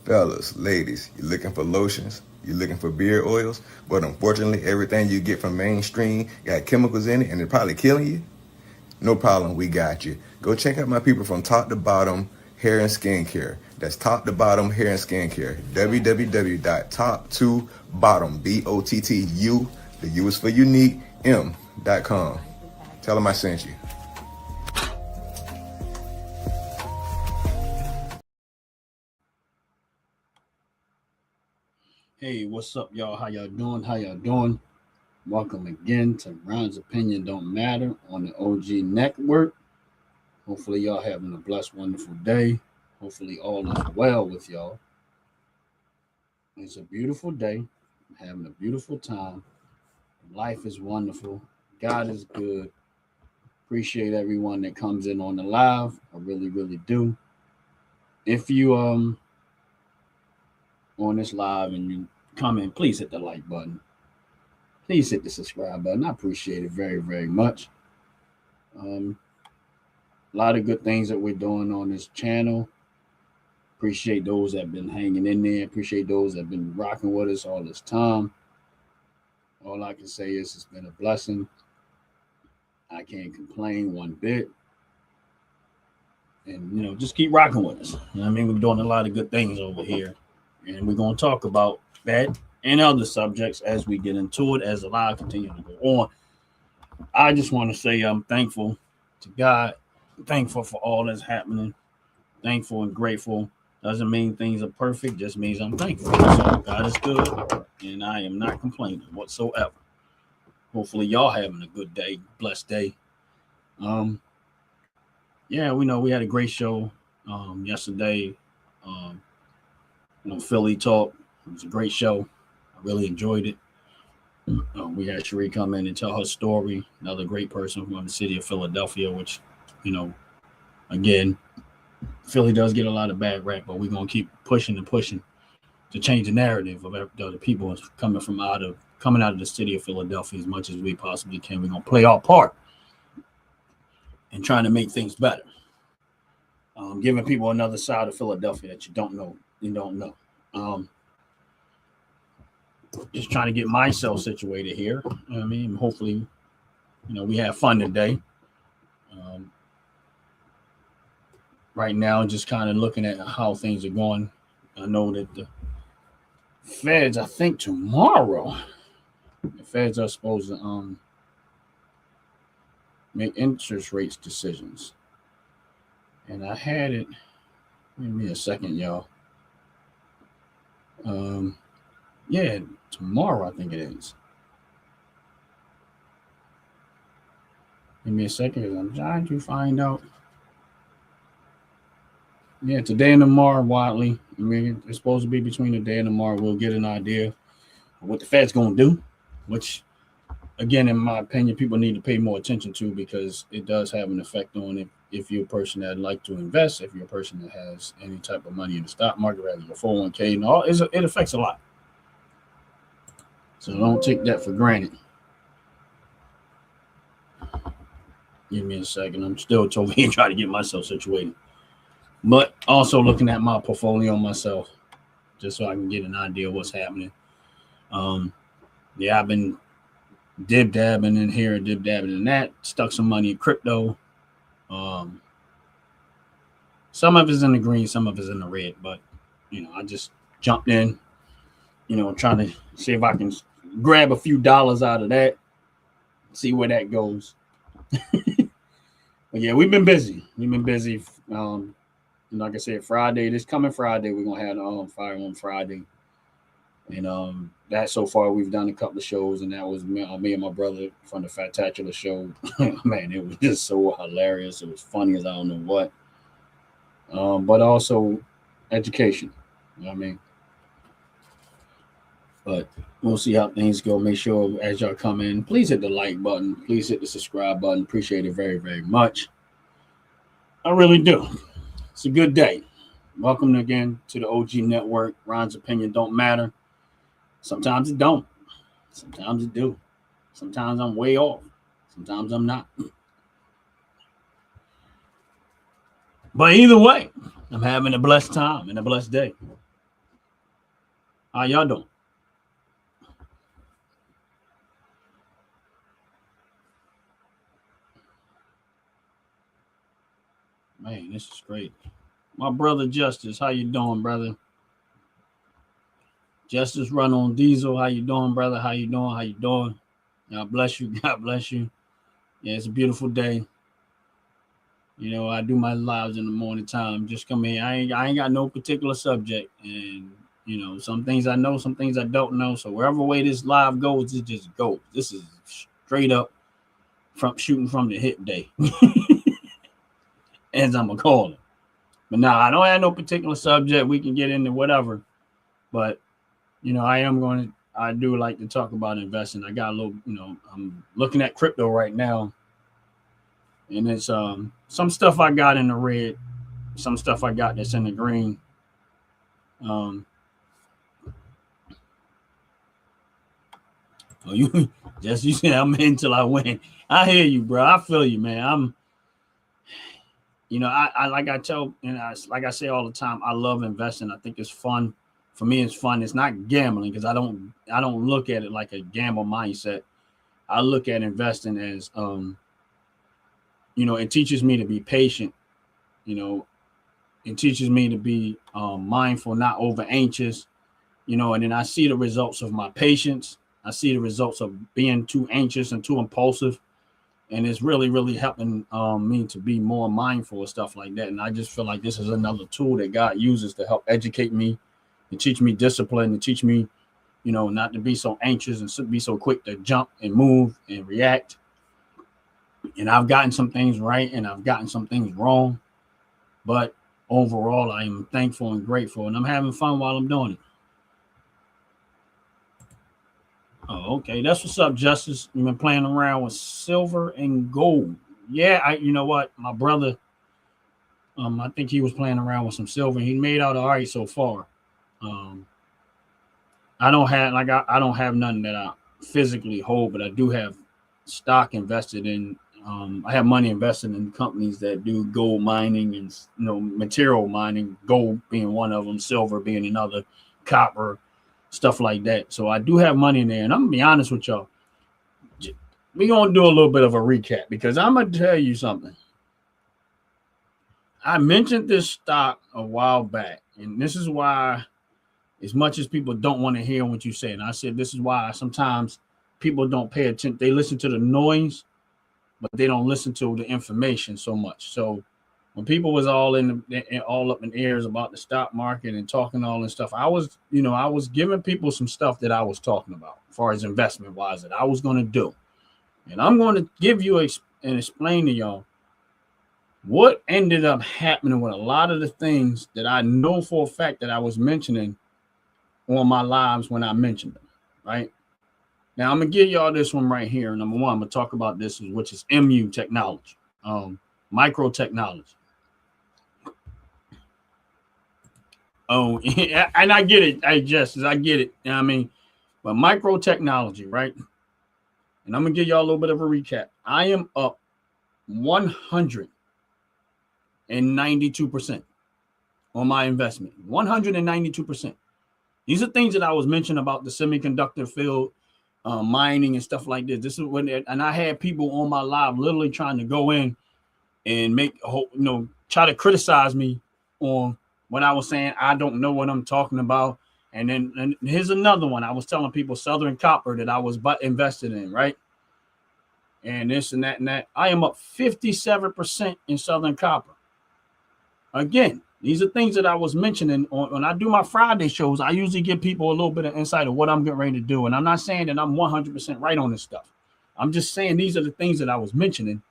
Fellas, ladies, you looking for lotions? You looking for beard oils? But unfortunately, everything you get from mainstream got chemicals in it and they're probably killing you? No problem, we got you. Go check out my people from Top to Bottom Hair and Skincare. That's Top to Bottom Hair and Skincare. www.top2bottom, BOTTU, the U is for unique, M.com. Tell them I sent you. Hey, what's up, y'all? How y'all doing? How y'all doing? Welcome again to Ron's Opinion Don't Matter on the OG Network. Hopefully, y'all having a blessed, wonderful day. Hopefully, all is well with y'all. It's a beautiful day. I'm having a beautiful time. Life is wonderful. God is good. Appreciate everyone that comes in on the live. I really, really do. If you on this live and you come in, please hit the like button. Please hit the subscribe button. I appreciate it very, very much. A lot of good things that we're doing on this channel. Appreciate those that have been hanging in there. Appreciate those that have been rocking with us all this time. All I can say is it's been a blessing. I can't complain one bit. And, just keep rocking with us. I mean, we're doing a lot of good things over here. And we're going to talk about that and other subjects as we get into it, as the live continues to go on. I just want to say I'm thankful to God, thankful for all that's happening, thankful and grateful. Doesn't mean things are perfect, just means I'm thankful. So God is good, and I am not complaining whatsoever. Hopefully, y'all having a good day, blessed day. Yeah, we know we had a great show yesterday. Philly Talk. It was a great show. I really enjoyed it. We had Cherie come in and tell her story. Another great person from the city of Philadelphia, which, again, Philly does get a lot of bad rap, but we're gonna keep pushing and pushing to change the narrative of the people coming out of the city of Philadelphia as much as we possibly can. We're gonna play our part in trying to make things better. Giving people another side of Philadelphia that you don't know. Just trying to get myself situated here. I mean, hopefully, we have fun today. Right now, just kind of looking at how things are going. I know that the Feds, I think tomorrow, the Feds are supposed to make interest rates decisions. And I had it. Give me a second, y'all. Yeah, tomorrow I think it is. Give me a second because I'm trying to find out. Yeah, today and tomorrow, Watley. I mean, it's supposed to be between today and tomorrow. We'll get an idea of what the Fed's going to do, which, again, in my opinion, people need to pay more attention to because it does have an effect on it. If you're a person that like to invest, if you're a person that has any type of money in the stock market, rather your 401k and all, it affects a lot. So don't take that for granted. Give me a second. I'm still over here trying to get myself situated. But also looking at my portfolio myself, just so I can get an idea of what's happening. Yeah, I've been dib-dabbing in here, dib-dabbing in that, stuck some money in crypto. Some of it's in the green, some of it's in the red, but, I just jumped in, trying to see if I can grab a few dollars out of that, see where that goes. But yeah, we've been busy. Like I said, this coming Friday, we're gonna have Fire on Friday, and that so far we've done a couple of shows, and that was me and my brother from the Fatatular show. Man, it was just so hilarious. It was funny as I don't know what. But also education. You know what I mean? But we'll see how things go. Make sure as y'all come in, please hit the like button. Please hit the subscribe button. Appreciate it very, very much. I really do. It's a good day. Welcome again to the OG Network. Ron's Opinion Don't Matter. Sometimes it don't. Sometimes it do. Sometimes I'm way off. Sometimes I'm not. But either way, I'm having a blessed time and a blessed day. How y'all doing? Man, this is great. My brother Justice, how you doing, brother? Justice run on diesel. How you doing, brother? How you doing? How you doing? God bless you. God bless you. Yeah, it's a beautiful day. You know, I do my lives in the morning time. Just come in. I ain't got no particular subject. And, you know, some things I know, some things I don't know. So wherever way this live goes, it just goes. This is straight up from shooting from the hip day. As I'm gonna call it. But now I don't have no particular subject. We can get into whatever. But you know, I do like to talk about investing. I got a little, you know, I'm looking at crypto right now. And it's some stuff I got in the red, some stuff I got that's in the green. Oh, you just you said I'm in till I win. I hear you, bro. I feel you, man. You know, I like I tell, and like I say all the time, I love investing. I think it's fun. For me, it's fun. It's not gambling because I don't look at it like a gamble mindset. I look at investing as you know, it teaches me to be patient. You know, it teaches me to be mindful, not over anxious. You know, and then I see the results of my patience. I see the results of being too anxious and too impulsive. And it's really, really helping me to be more mindful of stuff like that. And I just feel like this is another tool that God uses to help educate me and teach me discipline and teach me, you know, not to be so anxious and be so quick to jump and move and react. And I've gotten some things right and I've gotten some things wrong. But overall, I am thankful and grateful. And I'm having fun while I'm doing it. Oh, okay. That's what's up, Justice. You've been playing around with silver and gold. Yeah, you know what? My brother, I think he was playing around with some silver. He made out all right so far. I don't have nothing that I physically hold, but I do have stock invested in. I have money invested in companies that do gold mining and, you know, material mining, gold being one of them, silver being another, copper, stuff like that. So I do have money in there. And I'm going to be honest with y'all. We're going to do a little bit of a recap because I'm going to tell you something. I mentioned this stock a while back, and this is why, as much as people don't want to hear what you say, and I said this is why sometimes people don't pay attention. They listen to the noise, but they don't listen to the information so much. So when people was all up in ears about the stock market and talking all this stuff, I was giving people some stuff that I was talking about as far as investment wise that I was going to do. And I'm going to give you and explain to y'all what ended up happening with a lot of the things that I know for a fact that I was mentioning on my lives when I mentioned them, right? Now, I'm going to give y'all this one right here. Number one, I'm going to talk about this, which is MU technology, micro technology. Oh, and I get it. I get it. You know what I mean? But micro technology, right? And I'm going to give y'all a little bit of a recap. I am up 192% on my investment. 192%. These are things that I was mentioning about the semiconductor field, mining and stuff like this. This is when, and I had people on my live literally trying to go in and try to criticize me on what I was saying. I don't know what I'm talking about. And here's another one. I was telling people Southern Copper that I was invested in, right? And this and that and that. I am up 57% in Southern Copper. Again, these are things that I was mentioning when I do my Friday shows. I usually give people a little bit of insight of what I'm getting ready to do. And I'm not saying that I'm 100% right on this stuff. I'm just saying these are the things that I was mentioning.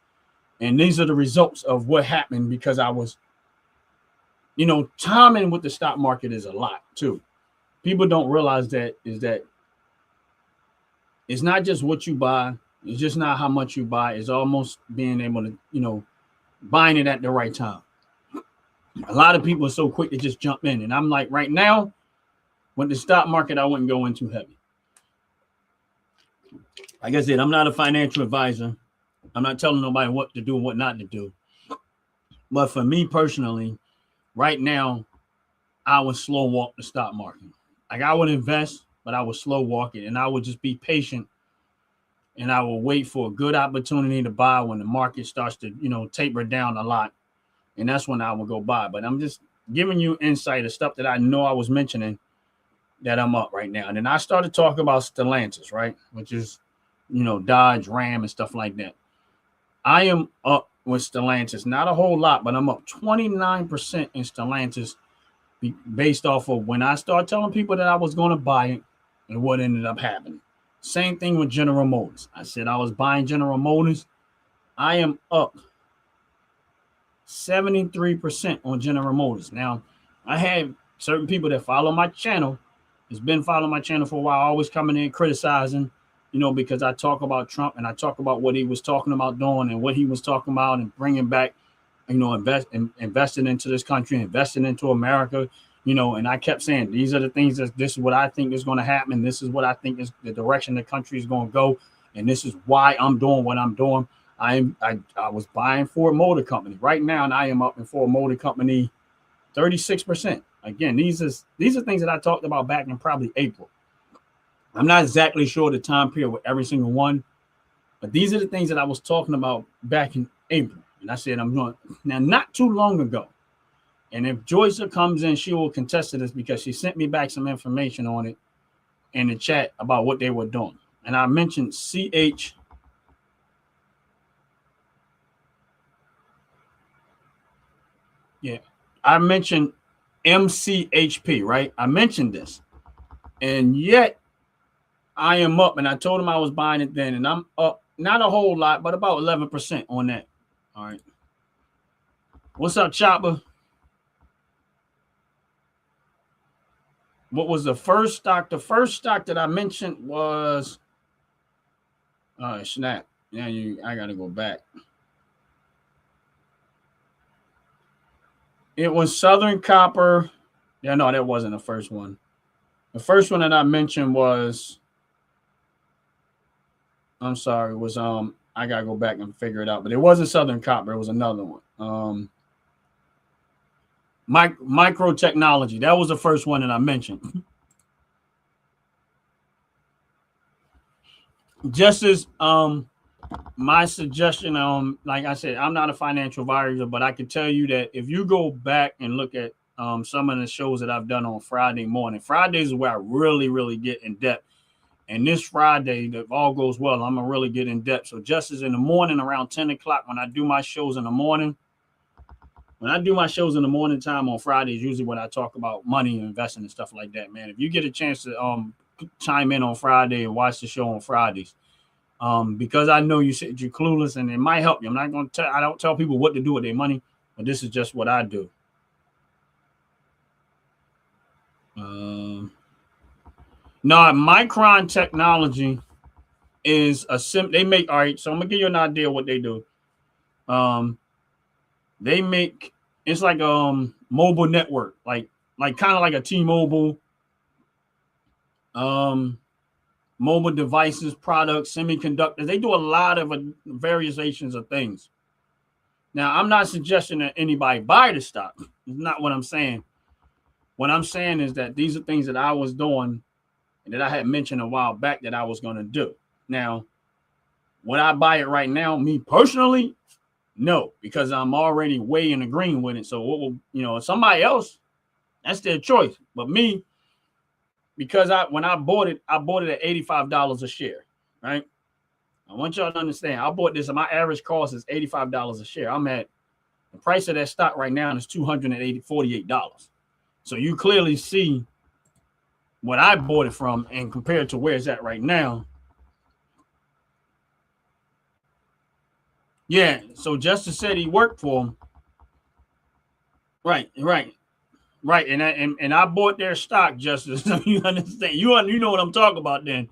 And these are the results of what happened because I was, timing with the stock market is a lot too. People don't realize that it's not just what you buy. It's just not how much you buy. It's almost being able to, buying it at the right time. A lot of people are so quick to just jump in. And I'm like, right now, with the stock market, I wouldn't go in too heavy. Like I said, I'm not a financial advisor. I'm not telling nobody what to do and what not to do. But for me personally, right now, I would slow walk the stock market. Like I would invest, but I would slow walk it, and I would just be patient, and I will wait for a good opportunity to buy when the market starts to, taper down a lot, and that's when I will go buy. But I'm just giving you insight of stuff that I know I was mentioning that I'm up right now. And then I started talking about Stellantis, right, which is, Dodge, Ram, and stuff like that. I am up with Stellantis, not a whole lot, but I'm up 29% in Stellantis based off of when I started telling people that I was going to buy it and what ended up happening. Same thing with General Motors. I said I was buying General Motors. I am up 73% on General Motors. Now, I have certain people that follow my channel, has been following my channel for a while, always coming in criticizing, because I talk about Trump and I talk about what he was talking about doing and what he was talking about and bringing back, investing into this country, investing into America, and I kept saying, these are the things this is what I think is going to happen. This is what I think is the direction the country is going to go. And this is why I'm doing what I'm doing. I was buying Ford Motor Company right now, and I am up in Ford Motor Company 36%. Again, these are things that I talked about back in probably April. I'm not exactly sure the time period with every single one, but these are the things that I was talking about back in April. And I said, I'm doing now, not too long ago. And if Joyce comes in, she will contest to this because she sent me back some information on it in the chat about what they were doing. And I mentioned CH. Yeah, I mentioned MCHP, right? I mentioned this. And yet I am up, and I told him I was buying it then, and I'm up not a whole lot, but about 11% on that. All right. What's up, Chopper? What was the first stock? The first stock that I mentioned was Snap. Now I gotta go back. It was Southern Copper. Yeah, no, that wasn't the first one. The first one that I mentioned was, I'm sorry, was I gotta go back and figure it out, but it wasn't Southern Copper, it was another one. Micro Technology. That was the first one that I mentioned. Just as my suggestion, like I said, I'm not a financial advisor, but I can tell you that if you go back and look at some of the shows that I've done on Friday morning, Fridays is where I really, really get in depth. And this Friday, if all goes well, I'm gonna really get in depth. So just as in the morning around 10 o'clock, when I do my shows in the morning, time on Fridays, usually when I talk about money and investing and stuff like that, man. If you get a chance to chime in on Friday and watch the show on Fridays, because I know you said you're clueless, and it might help you. I'm not going to I don't tell people what to do with their money, but this is just what I do. No, Micron Technology is they make, all right, so I'm gonna give you an idea of what they do. They make, it's like mobile network, like kind of like a T-Mobile, mobile devices, products, semiconductors. They do a lot of variations of things. Now, I'm not suggesting that anybody buy the stock. It's not what I'm saying. What I'm saying is that these are things that I was doing and that I had mentioned a while back that I was going to do. Now, would I buy it right now? Me personally, no, because I'm already way in the green with it. So what will, somebody else, that's their choice. But me, because when I bought it at $85 a share, right? I want y'all to understand, I bought this and my average cost is $85 a share. I'm at the price of that stock right now is $248. So you clearly see what I bought it from and compared to where it's at right now. Yeah, so Justice said he worked for him. Right. And I bought their stock, Justice. So you understand. You know what I'm talking about then.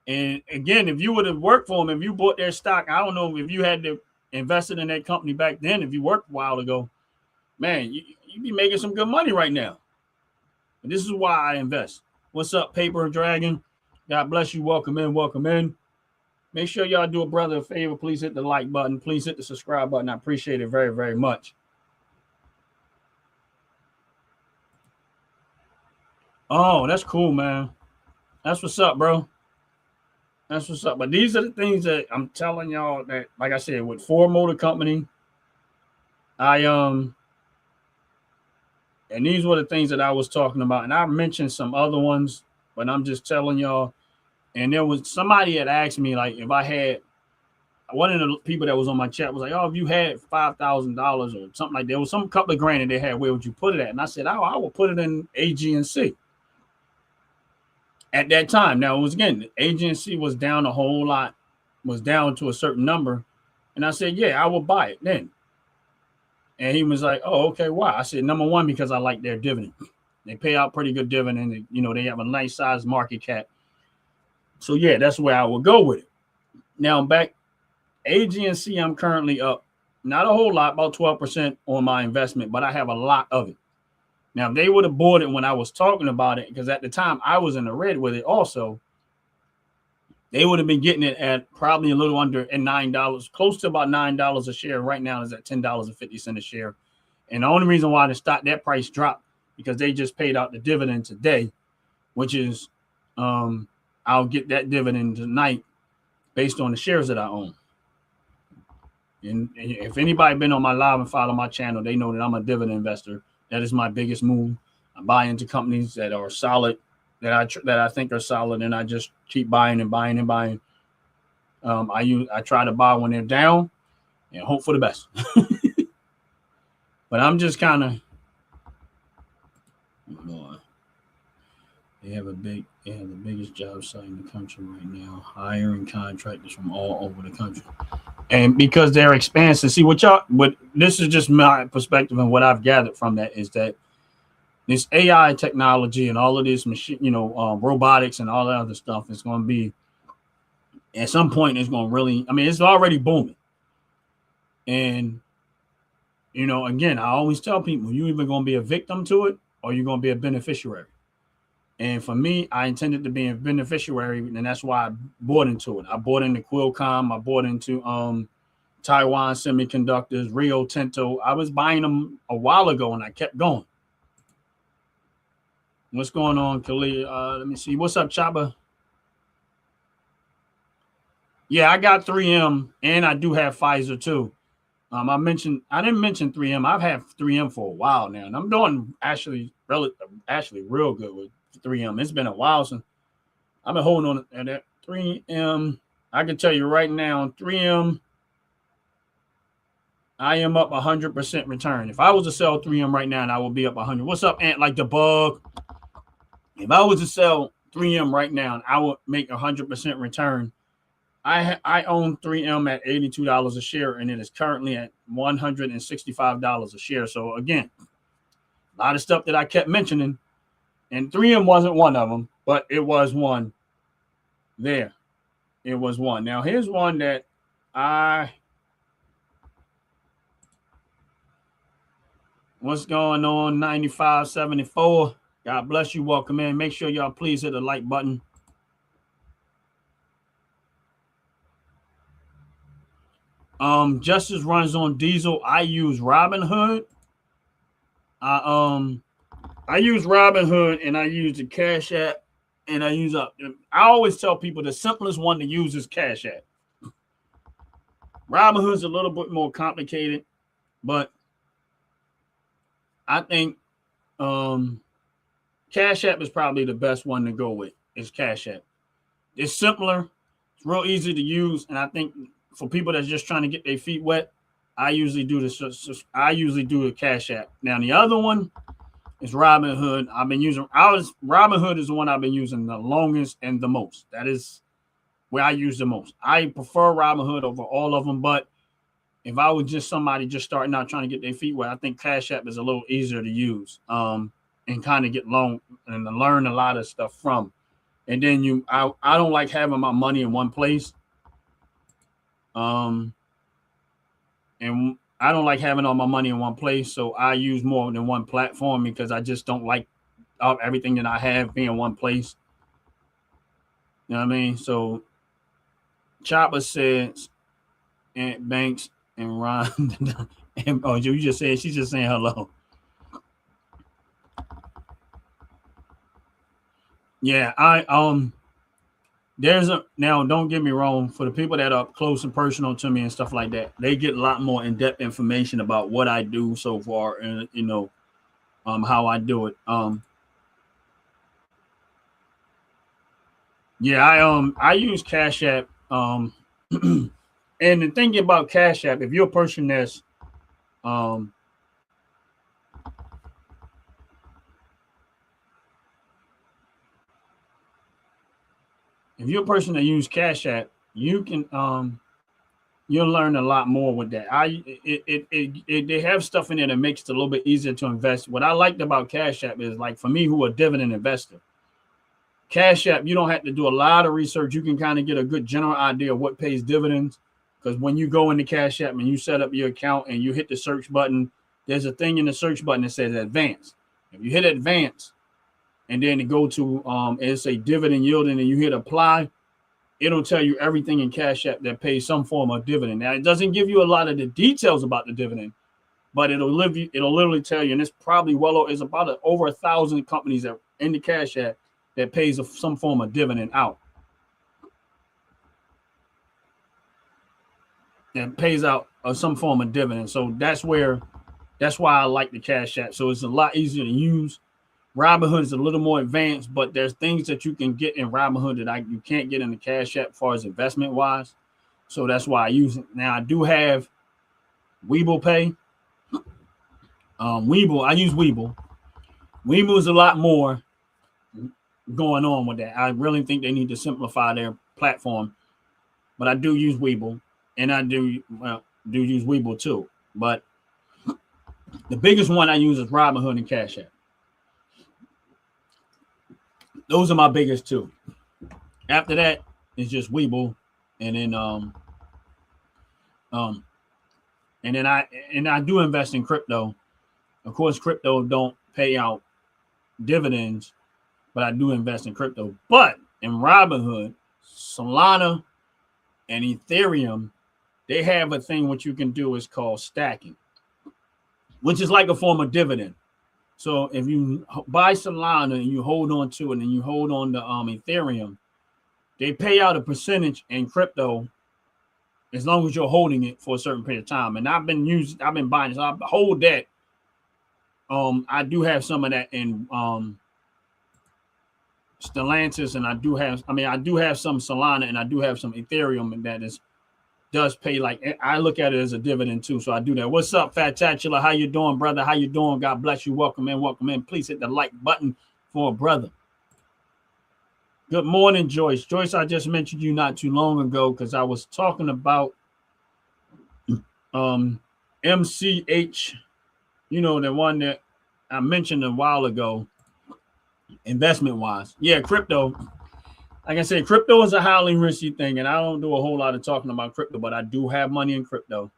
And again, if you would have worked for them, if you bought their stock, I don't know if you had to invested in that company back then, if you worked a while ago, man, you'd be making some good money right now. And this is why I invest. What's up, Paper Dragon? God bless you. Welcome in. Make sure y'all do a brother a favor. Please hit the like button. Please hit the subscribe button. I appreciate it very, very much. Oh, that's cool, man. That's what's up, bro. That's what's up. But these are the things that I'm telling y'all that, like I said, with Ford Motor Company, I and these were the things that I was talking about. And I mentioned some other ones, but I'm just telling y'all. And there was somebody had asked me, like, if I had one of the people that was on my chat was like, "Oh, if you had $5,000 or something like that, there was some couple of grand that they had, where would you put it at?" And I said, "Oh, I would put it in AGNC." At that time, now it was again, AGNC was down a whole lot, was down to a certain number, and I said, "Yeah, I will buy it then." And he was like, "Oh, okay, why?" I said, "Number one, because I like their dividend. They pay out pretty good dividend. You know, they have a nice size market cap. So yeah, that's where I would go with it." Now back AGNC, I'm currently up, not a whole lot, about 12% on my investment, but I have a lot of it. Now, if they would have bought it when I was talking about it, because at the time I was in the red with it also, they would have been getting it at probably a little under at $9, close to about $9 a share. Right now is at $10.50 a share. And the only reason why that price dropped because they just paid out the dividend today, which is I'll get that dividend tonight based on the shares that I own. And if anybody been on my live and follow my channel, they know that I'm a dividend investor. That is my biggest move. I buy into companies that are solid, that I think are solid, and I just keep buying and buying and buying. I try to buy when they're down and hope for the best. But I'm just kind of, boy, they have the biggest job site in the country right now, hiring contractors from all over the country. And because they're expansive, see but this is just my perspective and what I've gathered from that is that this AI technology and all of this machine, robotics and all that other stuff is going to be, at some point, it's going to really, I mean, it's already booming. And, again, I always tell people, you're either going to be a victim to it or you're going to be a beneficiary. And for me, I intended to be a beneficiary, and that's why I bought into it. I bought into Qualcomm. I bought into Taiwan Semiconductors, Rio Tinto. I was buying them a while ago, and I kept going. What's going on, Khalid? Let me see. What's up, Chaba? Yeah, I got 3M, and I do have Pfizer too. I didn't mention 3M. I've had 3M for a while now, and I'm doing actually real good with 3M. It's been a while since I've been holding on to that 3M. I can tell you right now, 3M, I am up 100% return. If I was to sell 3M right now, I would be up 100. What's up, Ant? Like the bug. If I was to sell 3M right now, I would make 100% return. I own 3M at $82 a share, and it is currently at $165 a share. So again, a lot of stuff that I kept mentioning, and 3M wasn't one of them, but it was one there. It was one. Now here's one that what's going on, 9574? God bless you. Welcome in. Make sure y'all please hit the like button. Justice runs on diesel. I use Robinhood. I use Robinhood and I use the Cash App, and I always tell people the simplest one to use is Cash App. Robinhood's a little bit more complicated, but I think Cash App is probably the best one to go with. Is Cash App. It's simpler, it's real easy to use, and I think for people that's just trying to get their feet wet, I usually do this. I usually do a Cash App. Now the other one is Robinhood. Robinhood is the one I've been using the longest and the most. That is where I use the most. I prefer Robinhood over all of them, but if I was just somebody just starting out trying to get their feet wet, I think Cash App is a little easier to use and kind of get long and learn a lot of stuff from. And then I don't like having my money in one place. And I don't like having all my money in one place, so I use more than one platform because I just don't like everything that I have being in one place. You know what I mean? So Chopper says Aunt Banks and Ron. And you just said she's just saying hello. Yeah, there's a now. Don't get me wrong. For the people that are close and personal to me and stuff like that, they get a lot more in depth information about what I do so far, and how I do it. Yeah, I use Cash App. And the thing about Cash App, if you're a person that's um if you're a person that use Cash App, you can you'll learn a lot more with that. They have stuff in there that makes it a little bit easier to invest. What I liked about Cash App is, like, for me, who a dividend investor, Cash App, you don't have to do a lot of research. You can kind of get a good general idea of what pays dividends. Because when you go into Cash App and you set up your account and you hit the search button, there's a thing in the search button that says advance. If you hit advance and then go to it's a dividend yielding and you hit apply, it'll tell you everything in Cash App that pays some form of dividend. Now, it doesn't give you a lot of the details about the dividend, but it'll literally tell you, and it's probably it's about over 1,000 companies that in the Cash App that pays some form of dividend out. That pays out some form of dividend. So that's why I like the Cash App. So it's a lot easier to use. Robinhood is a little more advanced, but there's things that you can get in Robinhood that you can't get in the Cash App as far as investment wise. So that's why I use it. Now I do have Webull Pay. Webull, I use Webull. Webull is a lot more going on with that. I really think they need to simplify their platform, but I do use Webull, and I do use Webull too. But the biggest one I use is Robinhood and Cash App. Those are my biggest two. After that, it's just Webull, and then I do invest in crypto. Of course, crypto don't pay out dividends, but I do invest in crypto. But in Robinhood, Solana, and Ethereum, they have a thing what you can do is called stacking, which is like a form of dividend. So if you buy Solana and you hold on to it and you hold on to Ethereum, they pay out a percentage in crypto as long as you're holding it for a certain period of time. And I've been buying it. So I hold that. I do have some of that in Stellantis, and I do have some Solana, and I do have some Ethereum, and that does pay. Like, I look at it as a dividend too, so I do that. What's up, Fatacula? How you doing, brother? How you doing? God bless you. Welcome in. Please hit the like button for a brother. Good morning, Joyce. Joyce, I just mentioned you not too long ago because I was talking about MCH, the one that I mentioned a while ago, investment wise. Yeah, crypto. Like I said, crypto is a highly risky thing, and I don't do a whole lot of talking about crypto, but I do have money in crypto.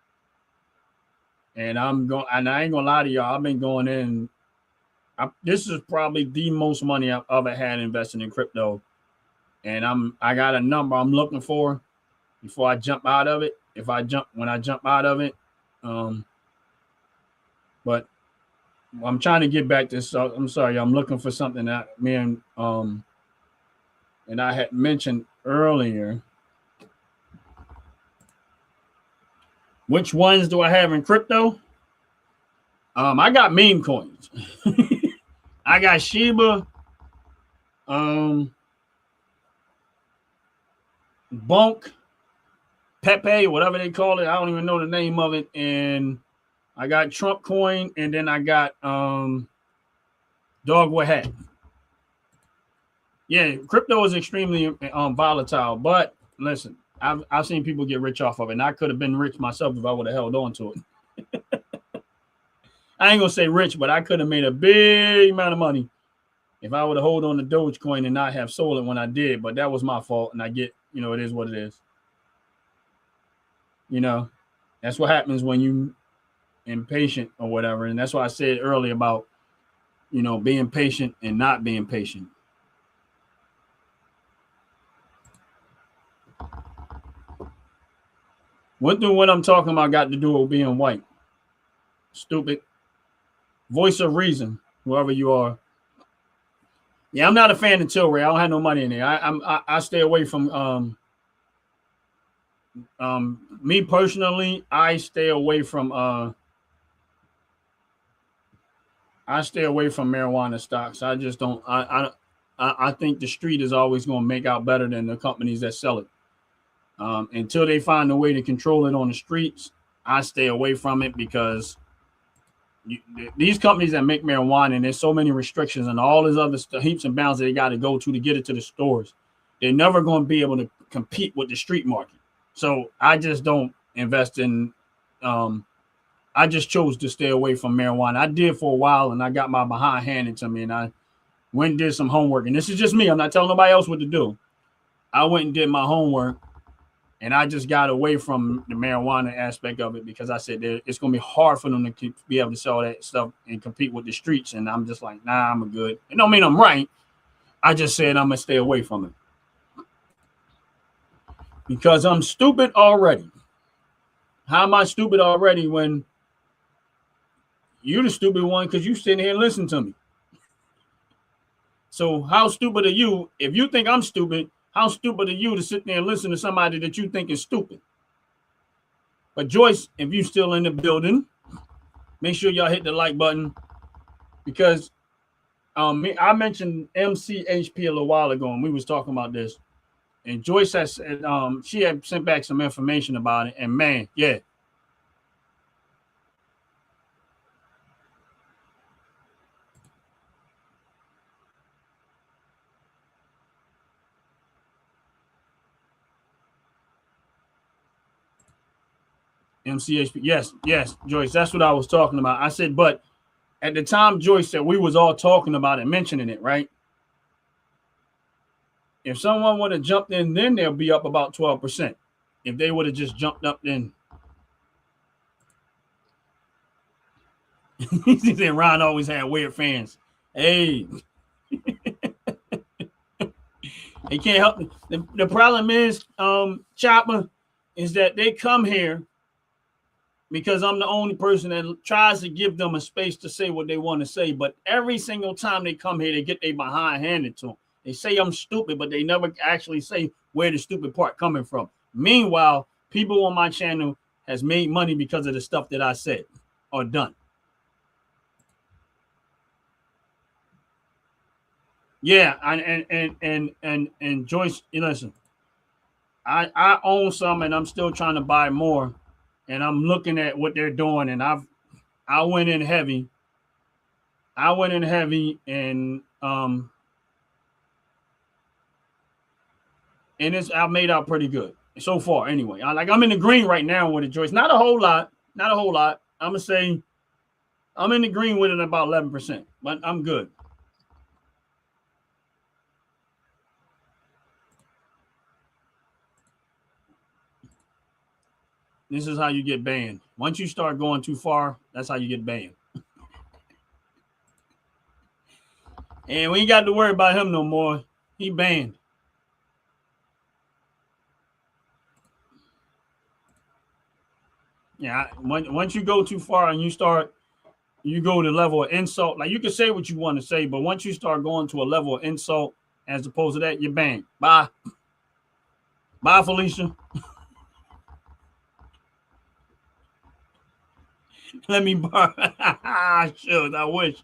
And I ain't gonna lie to y'all, I've been going in. This is probably the most money I've ever had invested in crypto. And I got a number I'm looking for before I jump out of it. When I jump out of it. But I'm trying to get back to, so I'm sorry, I'm looking for something that me and I had mentioned earlier. Which ones do I have in crypto? I got meme coins. I got Shiba, Bonk, Pepe, whatever they call it. I don't even know the name of it. And I got Trump coin, and then I got Dogwood hat. Yeah, crypto is extremely volatile, but listen, I've seen people get rich off of it, and I could have been rich myself if I would have held on to it. I ain't gonna say rich, but I could have made a big amount of money if I would have held on to Dogecoin and not have sold it when I did. But that was my fault, and I get, it is what it is. That's what happens when you impatient or whatever, and that's why I said earlier about being patient and not being patient. What I'm talking about got to do with being white? Stupid. Voice of reason, whoever you are. Yeah, I'm not a fan of Tilray. I don't have no money in there. I stay away from me personally. I stay away from marijuana stocks. I just don't. I think the street is always going to make out better than the companies that sell it. Until they find a way to control it on the streets, I stay away from it because these companies that make marijuana, and there's so many restrictions and all this other stuff, heaps and bounds that they got to go to get it to the stores. They're never going to be able to compete with the street market. So I just don't invest in. I just chose to stay away from marijuana. I did for a while, and I got my behind handed to me, and I went and did some homework. And this is just me. I'm not telling nobody else what to do. I went and did my homework, and I just got away from the marijuana aspect of it because I said it's going to be hard for them to be able to sell that stuff and compete with the streets. And I'm just like, nah, I'm good. It don't mean I'm right. I just said I'm going to stay away from it because I'm stupid already. How am I stupid already when you're the stupid one because you sitting here and listen to me? So how stupid are you? If you think I'm stupid, how stupid are you to sit there and listen to somebody that you think is stupid? But Joyce, if you're still in the building, make sure y'all hit the like button because I mentioned MCHP a little while ago and we was talking about this. And Joyce has said she had sent back some information about it. And man, yeah. MCHP. Yes, Joyce. That's what I was talking about. I said, but at the time, Joyce said we was all talking about it, mentioning it, right? If someone would have jumped in, then they'll be up about 12%. If they would have just jumped up, then. He said Ron always had weird fans. Hey. They can't help me. The problem is, Chopper, is that they come here because I'm the only person that tries to give them a space to say what they want to say. But every single time they come here, they get their behind handed to them. They say I'm stupid, but they never actually say where the stupid part coming from. Meanwhile, people on my channel has made money because of the stuff that I said or done. Yeah, and Joyce, you listen, I own some and I'm still trying to buy more. And I'm looking at what they're doing, and I went in heavy. And I made out pretty good so far. Anyway, I'm in the green right now with it, Joyce. Not a whole lot. I'm gonna say I'm in the green with it about 11%, but I'm good. This is how you get banned. Once you start going too far, that's how you get banned. And we ain't got to worry about him no more. He banned. Yeah, once you go too far and you go to level of insult, like you can say what you want to say, but once you start going to a level of insult as opposed to that, you're banned. Bye. Bye, Felicia. Let me borrow. Sure, I wish.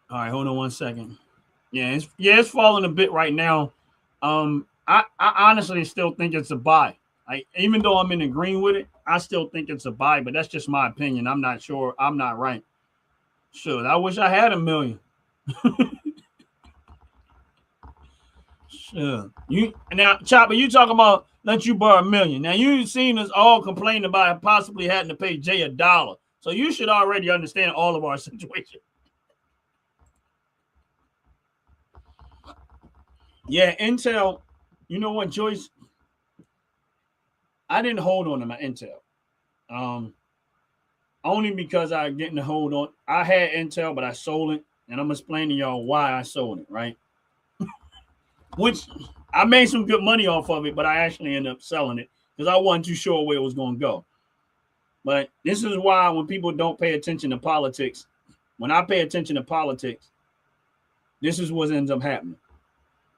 All right, hold on 1 second. Yeah, it's falling a bit right now. I honestly still think it's a buy. Even though I'm in the green with it, I still think it's a buy, but that's just my opinion. I'm not sure. I'm not right. Sure, I wish I had $1 million. Sure. Now, Chopper, you talking about let you borrow $1 million. Now you've seen us all complain about possibly having to pay Jay $1. So you should already understand all of our situation. Yeah, Intel. You know what, Joyce? I didn't hold on to my Intel. Only because I didn't hold on. I had Intel, but I sold it, and I'm explaining to y'all why I sold it, right? Which I made some good money off of it, but I actually ended up selling it because I wasn't too sure where it was going to go. But this is why when people don't pay attention to politics, when I pay attention to politics, this is what ends up happening.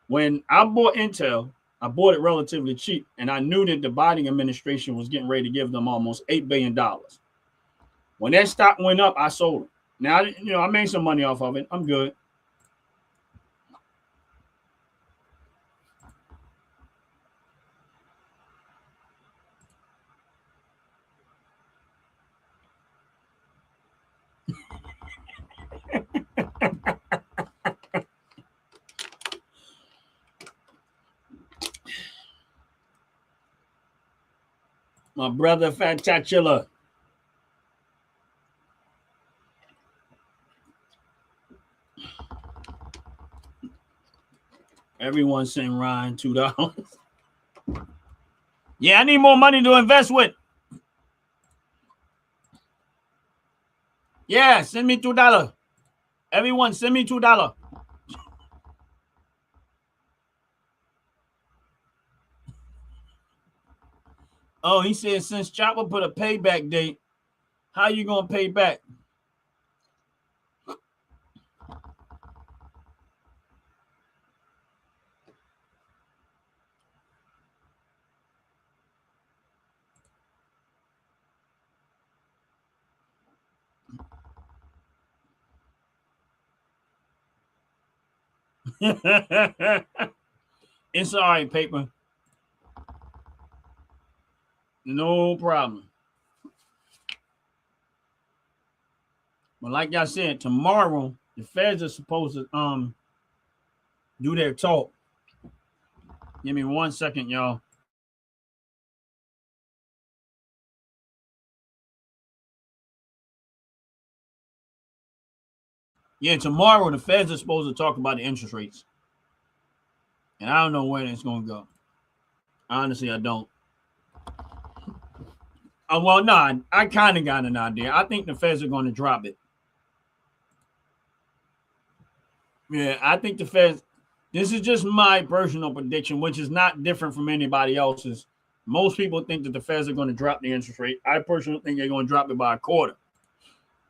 When I bought Intel, I bought it relatively cheap, and I knew that the Biden administration was getting ready to give them almost $8 billion. When that stock went up, I sold it. Now, I made some money off of it. I'm good. My brother Fantatula. Everyone send Ryan $2. Yeah, I need more money to invest with. Yeah, send me $2. Everyone, send me $2. Oh, he said since Chopper put a payback date, how you gonna pay back? It's all right, paper. No problem. But like I said, tomorrow the feds are supposed to do their talk. Give me 1 second, y'all. Yeah, tomorrow the feds are supposed to talk about the interest rates. And I don't know where it's going to go. Honestly, I don't. Well, no, I kind of got an idea. I think the feds are going to drop it. Yeah, I think the feds, this is just my personal prediction, which is not different from anybody else's. Most people think that the feds are going to drop the interest rate. I personally think they're going to drop it by a quarter.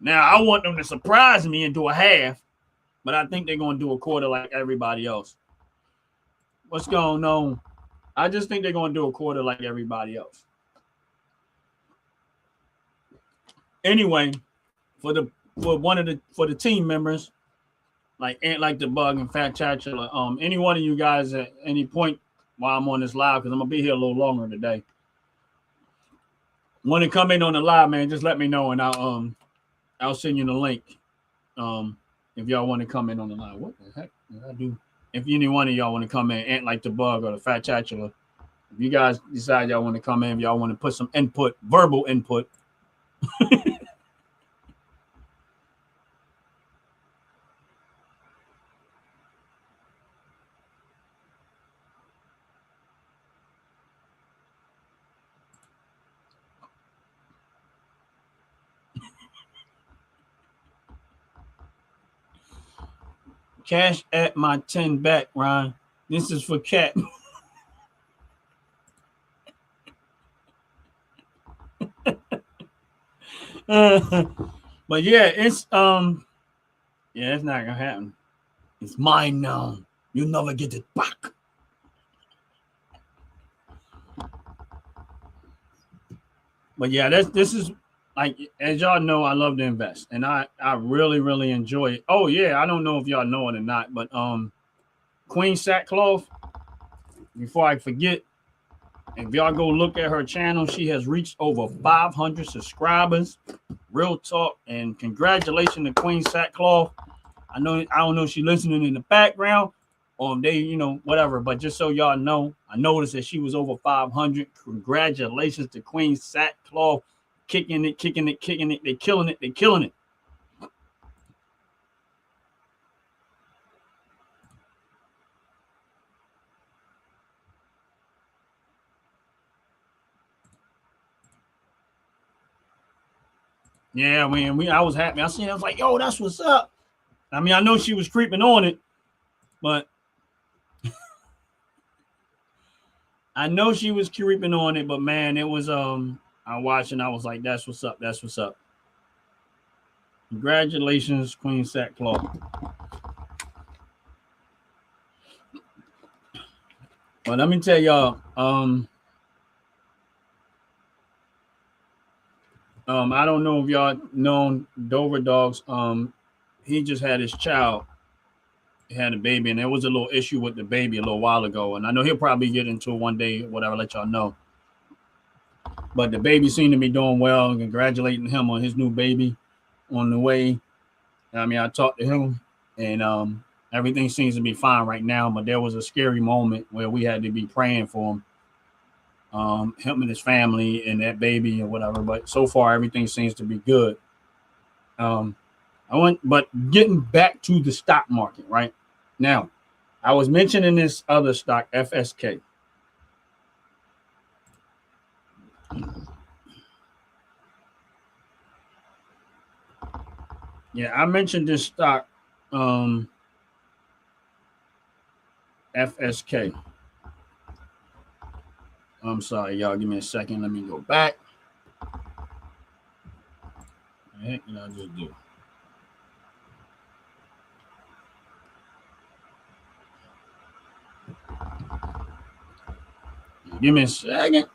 Now, I want them to surprise me and do a half, but I think they're going to do a quarter like everybody else. What's going on? I just think they're going to do a quarter like everybody else. Anyway, for the team members, like Ant Like the Bug and Fat Chatula, any one of you guys at any point while I'm on this live, because I'm gonna be here a little longer today, want to come in on the live, man, just let me know and I'll send you the link. If y'all want to come in on the live. What the heck did I do? If any one of y'all want to come in, Ant Like the Bug or the Fat Chatula, if you guys decide y'all want to come in, if y'all want to put some input, verbal input. Cash at my 10 back, Ryan. This is for Cat. But yeah, it's not gonna happen. It's mine now. You'll never get it back. But yeah, this is like, as y'all know, I love to invest, and I really, really enjoy it. Oh yeah, I don't know if y'all know it or not, but Queen Sackcloth, before I forget, if y'all go look at her channel, she has reached over 500 subscribers. Real talk, and congratulations to Queen Sackcloth. I don't know if she's listening in the background or they, whatever, but just so y'all know, I noticed that she was over 500. Congratulations to Queen Sackcloth. Kicking it. They're killing it. Yeah, man, I was happy. I was like, yo, that's what's up. I mean, I know she was creeping on it, but I know she was creeping on it, but man, it was I watched and I was like, that's what's up. Congratulations, Queen Sackcloth. But let me tell y'all, I don't know if y'all known Dover Dogs. He just had his child. He had a baby, and there was a little issue with the baby a little while ago. And I know he'll probably get into it one day, whatever, let y'all know. But the baby seemed to be doing well, and congratulating him on his new baby on the way. I mean, I talked to him, and everything seems to be fine right now. But there was a scary moment where we had to be praying for him. Him and his family and that baby or whatever. But so far, everything seems to be good. But getting back to the stock market, right? Now, I was mentioning this other stock, FSK. Yeah, I mentioned this stock, FSK. I'm sorry, y'all. Give me a second. Let me go back. What the heck did I just do? Give me a second.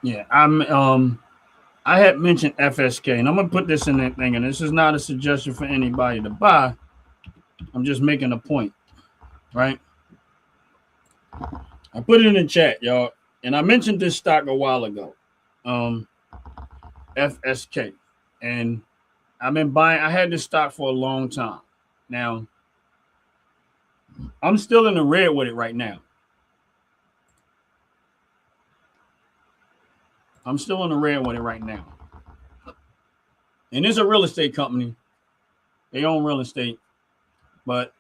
Yeah, I had mentioned FSK, and I'm gonna put this in that thing, and this is not a suggestion for anybody to buy. I'm just making a point, right? I put it in the chat, y'all, and I mentioned this stock a while ago, FSK, and I've been buying. I had this stock for a long time. Now, I'm still in the red with it right now. I'm still in the red with it right now. And it's a real estate company. They own real estate, but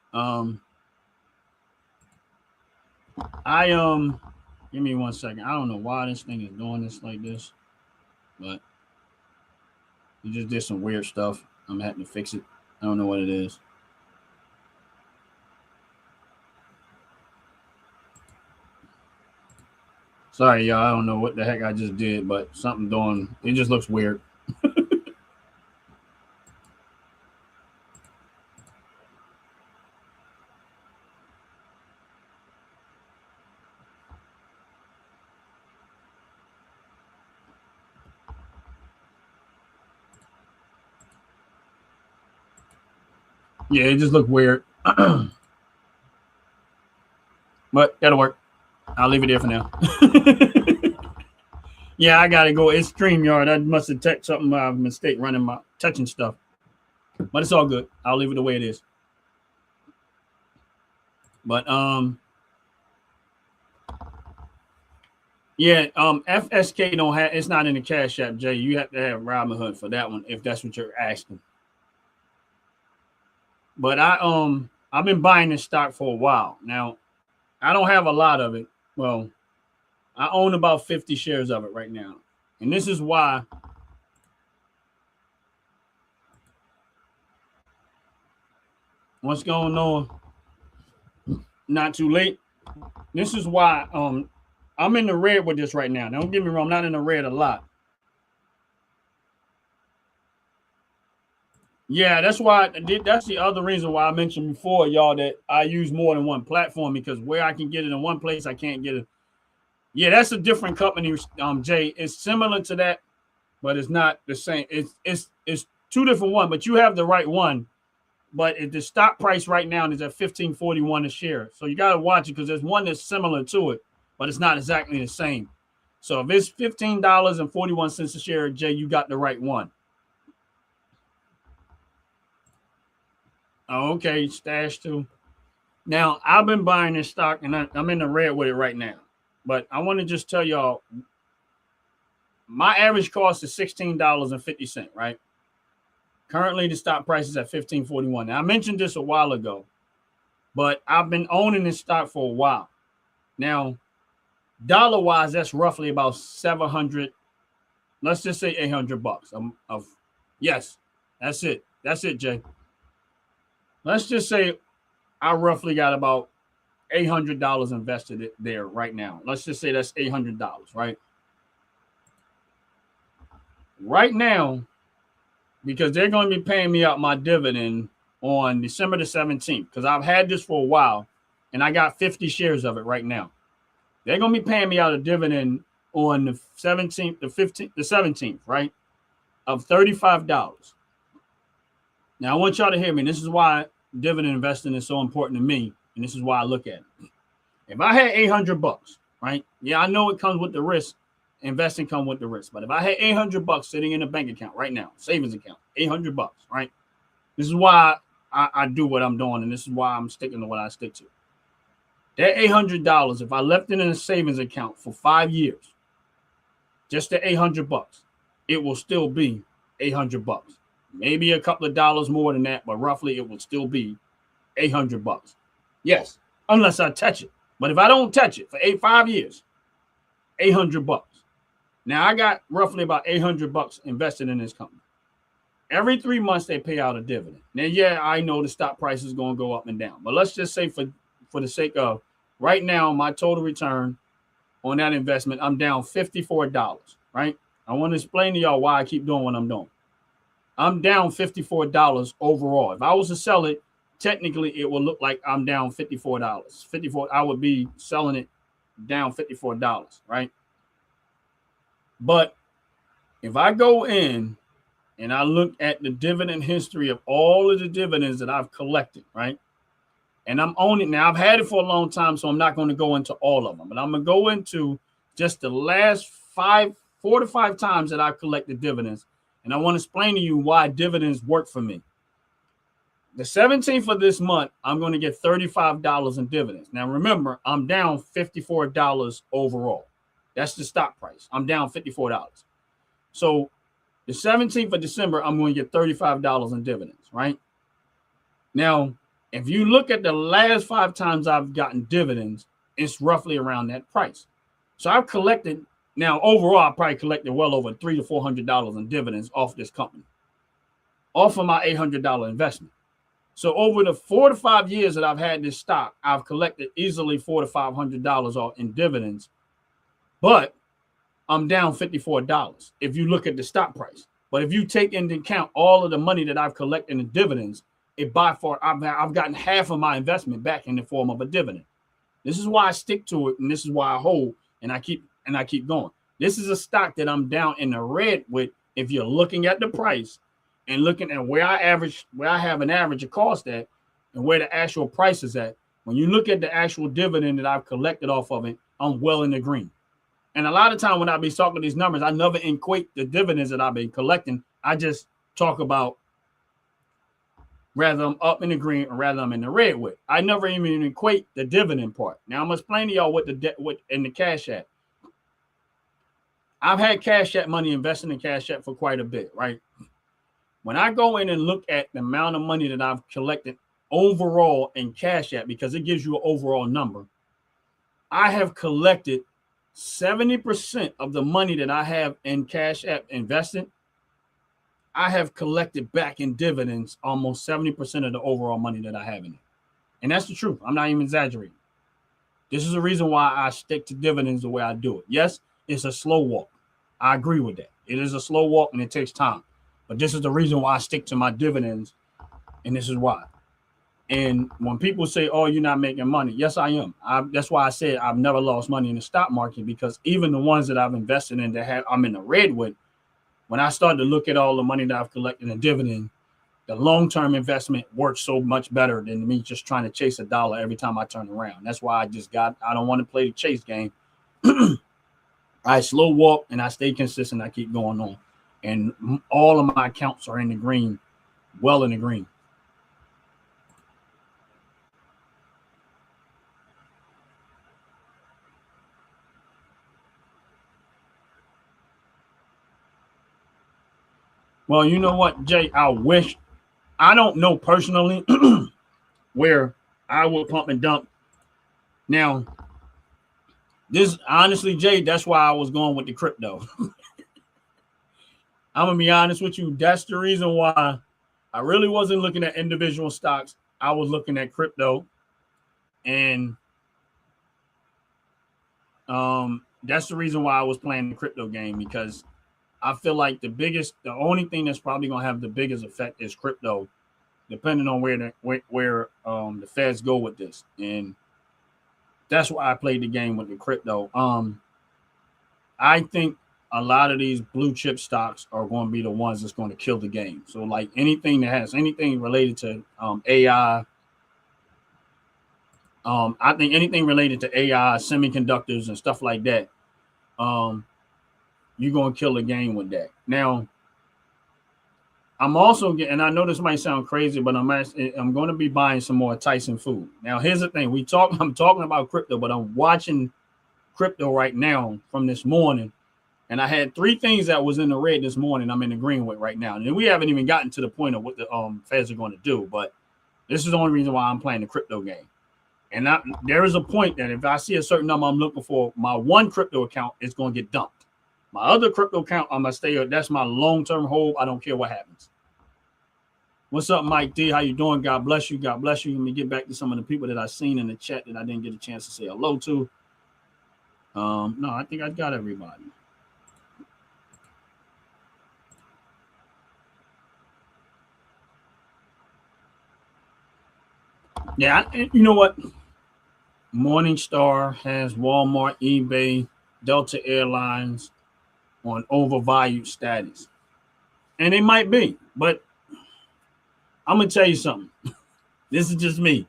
give me 1 second. I don't know why this thing is doing this like this, but it just did some weird stuff. I'm having to fix it. I don't know what it is. Sorry, y'all. I don't know what the heck I just did, but something doing. It just looks weird. Yeah, it just looked weird. But that'll work. I'll leave it there for now. Yeah, I gotta go. It's StreamYard. I must have touched something by mistake running my touching stuff. But it's all good. I'll leave it the way it is. But yeah, FSK don't have, it's not in the Cash App, Jay. You have to have Robinhood for that one if that's what you're asking. But I've been buying this stock for a while. Now, I don't have a lot of it. Well, I own about 50 shares of it right now. And this is why what's going on? Not too late. This is why I'm in the red with this right now. Don't get me wrong, I'm not in the red a lot. Yeah, that's why. That's the other reason why I mentioned before, y'all, that I use more than one platform, because where I can get it in one place, I can't get it. Yeah, that's a different company, Jay. It's similar to that, but it's not the same. It's two different ones, but you have the right one. But the stock price right now is at $15.41 a share. So you got to watch it, because there's one that's similar to it, but it's not exactly the same. So if it's $15.41 a share, Jay, you got the right one. Oh, okay, stash too. Now, I've been buying this stock, and I'm in the red with it right now. But I want to just tell y'all, my average cost is $16.50, right? Currently, the stock price is at $15.41. Now, I mentioned this a while ago, but I've been owning this stock for a while. Now, dollar-wise, that's roughly about 700. Let's just say $800. Yes, that's it. That's it, Jay. Let's just say I roughly got about $800 invested there right now. Let's just say that's $800, right? right now, because they're going to be paying me out my dividend on December the 17th, because I've had this for a while and I got 50 shares of it right now. They're going to be paying me out a dividend on the 17th, the 15th, the 17th, right? Of $35. Now, I want y'all to hear me. This is why dividend investing is so important to me, and this is why I look at it. If I had $800, right? Yeah, I know it comes with the risk. Investing comes with the risk. But if I had $800 sitting in a bank account right now, savings account, $800, right? This is why I do what I'm doing, and this is why I'm sticking to what I stick to. That $800, if I left it in a savings account for 5 years, just the $800, it will still be $800. Maybe a couple of dollars more than that, but roughly it will still be $800. Yes, unless I touch it. But if I don't touch it for 5 years, $800. Now I got roughly about $800 invested in this company. Every 3 months they pay out a dividend. Now, yeah, I know the stock price is going to go up and down, but let's just say for the sake of right now, my total return on that investment, I'm down $54. Right? I want to explain to y'all why I keep doing what I'm doing. I'm down $54 overall. If I was to sell it, technically it will look like I'm down $54. 54, I would be selling it down $54, right? But if I go in and I look at the dividend history of all of the dividends that I've collected, right? And I'm owning now, I've had it for a long time, so I'm not going to go into all of them, but I'm going to go into just the last 4 to 5 times that I've collected dividends. And I want to explain to you why dividends work for me. The 17th of this month, I'm going to get $35 in dividends. Now, remember, I'm down $54 overall. That's the stock price. I'm down $54. So the 17th of December, I'm going to get $35 in dividends, right? Now, if you look at the last 5 times I've gotten dividends, it's roughly around that price. So I've collected. Now, overall, I probably collected well over $300 to $400 in dividends off this company, off of my $800 investment. So over the 4 to 5 years that I've had this stock, I've collected easily $400 to $500 in dividends, but I'm down $54 if you look at the stock price. But if you take into account all of the money that I've collected in dividends, it by far I've gotten half of my investment back in the form of a dividend. This is why I stick to it, and this is why I hold and I keep going. This is a stock that I'm down in the red with. If you're looking at the price and looking at where I have an average of cost at and where the actual price is at, when you look at the actual dividend that I've collected off of it, I'm well in the green. And a lot of time when I be talking these numbers, I never equate the dividends that I've been collecting. I just talk about rather I'm up in the green or rather I'm in the red with. I never even equate the dividend part. Now I'm gonna explain to y'all what in the Cash App. I've had Cash App money investing in Cash App for quite a bit, right? When I go in and look at the amount of money that I've collected overall in Cash App, because it gives you an overall number, I have collected 70% of the money that I have in Cash App invested. I have collected back in dividends almost 70% of the overall money that I have in it. And that's the truth. I'm not even exaggerating. This is the reason why I stick to dividends the way I do it. Yes, it's a slow walk. I agree with that. It is a slow walk and it takes time. But this is the reason why I stick to my dividends. And this is why. And when people say, oh, you're not making money. Yes, I am. That's why I said I've never lost money in the stock market, because even the ones that I've invested in that I'm in the red with, when I started to look at all the money that I've collected in dividend, the long-term investment works so much better than me just trying to chase a dollar every time I turn around. That's why I don't want to play the chase game. I slow walk and I stay consistent. I keep going on. And all of my accounts are in the green, well in the green. Well, you know what, Jay? I don't know personally where I will pump and dump. Now, this honestly, Jay, that's why I was going with the crypto. I'm gonna be honest with you. That's the reason why I really wasn't looking at individual stocks. I was looking at crypto, and that's the reason why I was playing the crypto game, because I feel like the only thing that's probably gonna have the biggest effect is crypto, depending on where the Feds go with this, and that's why I played the game with the crypto. I think a lot of these blue chip stocks are going to be the ones that's going to kill the game. So like anything that has anything related to AI, I think anything related to AI, semiconductors, and stuff like that, um, you're going to kill the game with that. Now, I'm also getting, and I know this might sound crazy, but I'm going to be buying some more Tyson food. Now, here's the thing: I'm talking about crypto, but I'm watching crypto right now from this morning, and I had three things that was in the red this morning. I'm in the green with right now, and we haven't even gotten to the point of what the Feds are going to do. But this is the only reason why I'm playing the crypto game. And there is a point that if I see a certain number I'm looking for, my one crypto account is going to get dumped. My other crypto account, I'm gonna stay. That's my long-term hold. I don't care what happens. What's up, Mike D? How you doing? God bless you. God bless you. Let me get back to some of the people that I seen in the chat that I didn't get a chance to say hello to. No, I think I got everybody. Yeah, you know what? Morningstar has Walmart, eBay, Delta Airlines on overvalued status. And they might be, but I'm going to tell you something. This is just me.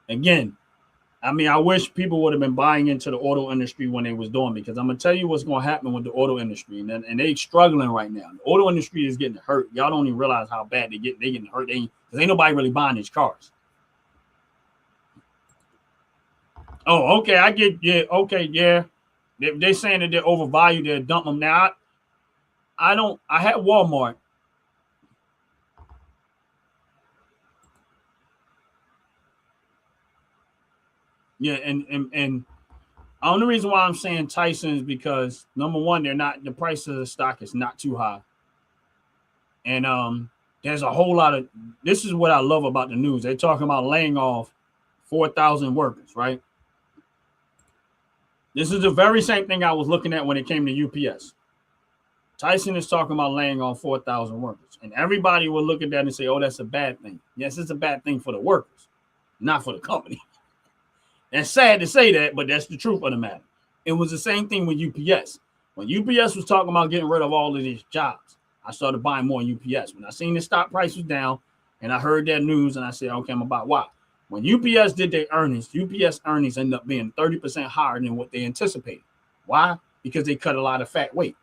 Again, I mean, I wish people would have been buying into the auto industry when they was doing, because I'm going to tell you what's going to happen with the auto industry. And they struggling right now. The auto industry is getting hurt. Y'all don't even realize how bad they getting hurt. Because ain't nobody really buying these cars. Oh, okay. I get, yeah. Okay. Yeah. They're saying that they're overvalued. They're dumping them. Now, I had Walmart. Yeah. And the only reason why I'm saying Tyson is because number one, the price of the stock is not too high. And there's a whole lot of, this is what I love about the news. They're talking about laying off 4,000 workers, right? This is the very same thing I was looking at when it came to UPS. Tyson is talking about laying off 4,000 workers. And everybody will look at that and say, oh, that's a bad thing. Yes, it's a bad thing for the workers, not for the company. That's sad to say that, but that's the truth of the matter. It was the same thing with UPS. When UPS was talking about getting rid of all of these jobs, I started buying more UPS. When I seen the stock price was down and I heard that news and I said, okay, I'm about why. When UPS did their earnings, UPS earnings ended up being 30% higher than what they anticipated. Why? Because they cut a lot of fat weight.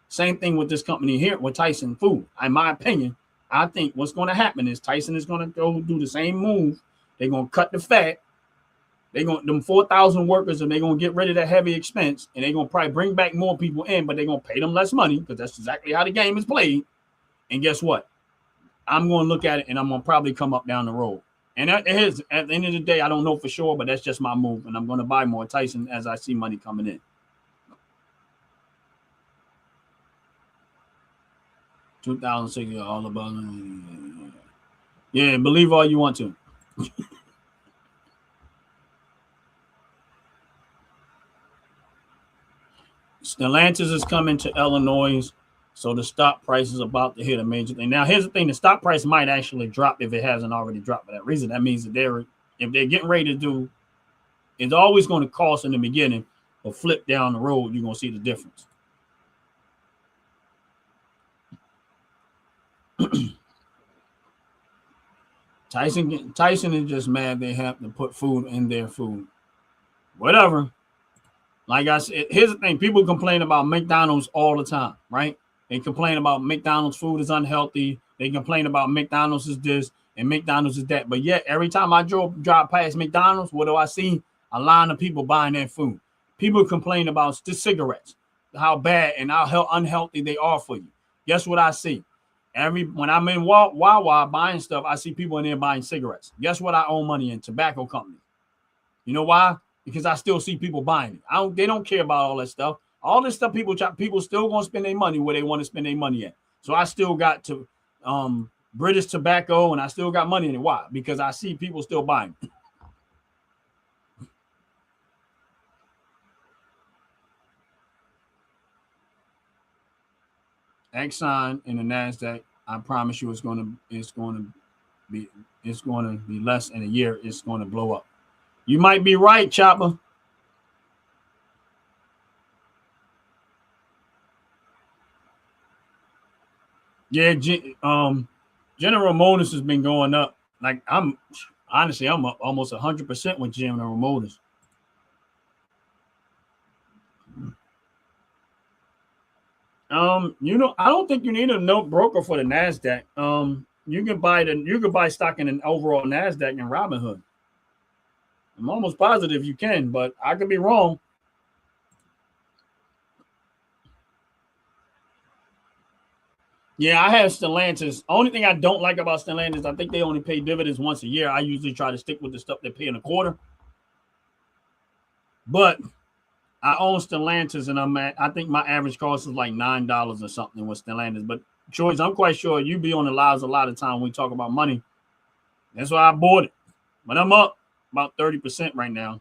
Same thing with this company here with Tyson Food. In my opinion, I think what's going to happen is Tyson is going to go do the same move. They're going to cut the fat. They're going them 4,000 workers, and they're going to get rid of that heavy expense, and they're going to probably bring back more people in, but they're going to pay them less money because that's exactly how the game is played. And guess what? I'm going to look at it, and I'm going to probably come up down the road. And at the end of the day, I don't know for sure, but that's just my move, and I'm going to buy more Tyson as I see money coming in. 2006, all about, yeah, believe all you want to. Stellantis is coming to Illinois, so the stock price is about to hit a major thing. Now, here's the thing: the stock price might actually drop if it hasn't already dropped for that reason. That means that if they're getting ready to do, it's always going to cost in the beginning, but flip down the road, you're going to see the difference. Tyson is just mad they have to put food in their food. Whatever. Like I said, here's the thing: people complain about McDonald's all the time, right? They complain about McDonald's food is unhealthy. They complain about McDonald's is this and McDonald's is that. But yet, every time I drive past McDonald's, what do I see? A line of people buying their food. People complain about the cigarettes, how bad and how unhealthy they are for you. Guess what I see? When I'm in Wawa buying stuff, I see people in there buying cigarettes. Guess what I owe money in? Tobacco companies. You know why? Because I still see people buying it. They don't care about all that stuff. All this stuff, people still gonna spend their money where they want to spend their money at. So I still got to British Tobacco, and I still got money in it. Why? Because I see people still buying it. Exxon and the Nasdaq, I promise you, it's going to be less in a year. It's going to blow up. You might be right, Chopper. Yeah, General Motors has been going up. Like I'm almost 100% with General Motors. I don't think you need a note broker for the Nasdaq. You can buy stock in an overall Nasdaq in Robinhood. I'm almost positive you can, but I could be wrong. Yeah, I have Stellantis. Only thing I don't like about Stellantis, I think they only pay dividends once a year. I usually try to stick with the stuff they pay in a quarter. But I own Stellantis, and I think my average cost is like $9 or something with Stellantis. But George, I'm quite sure you be on the lives a lot of time when we talk about money. That's why I bought it. But I'm up about 30% right now.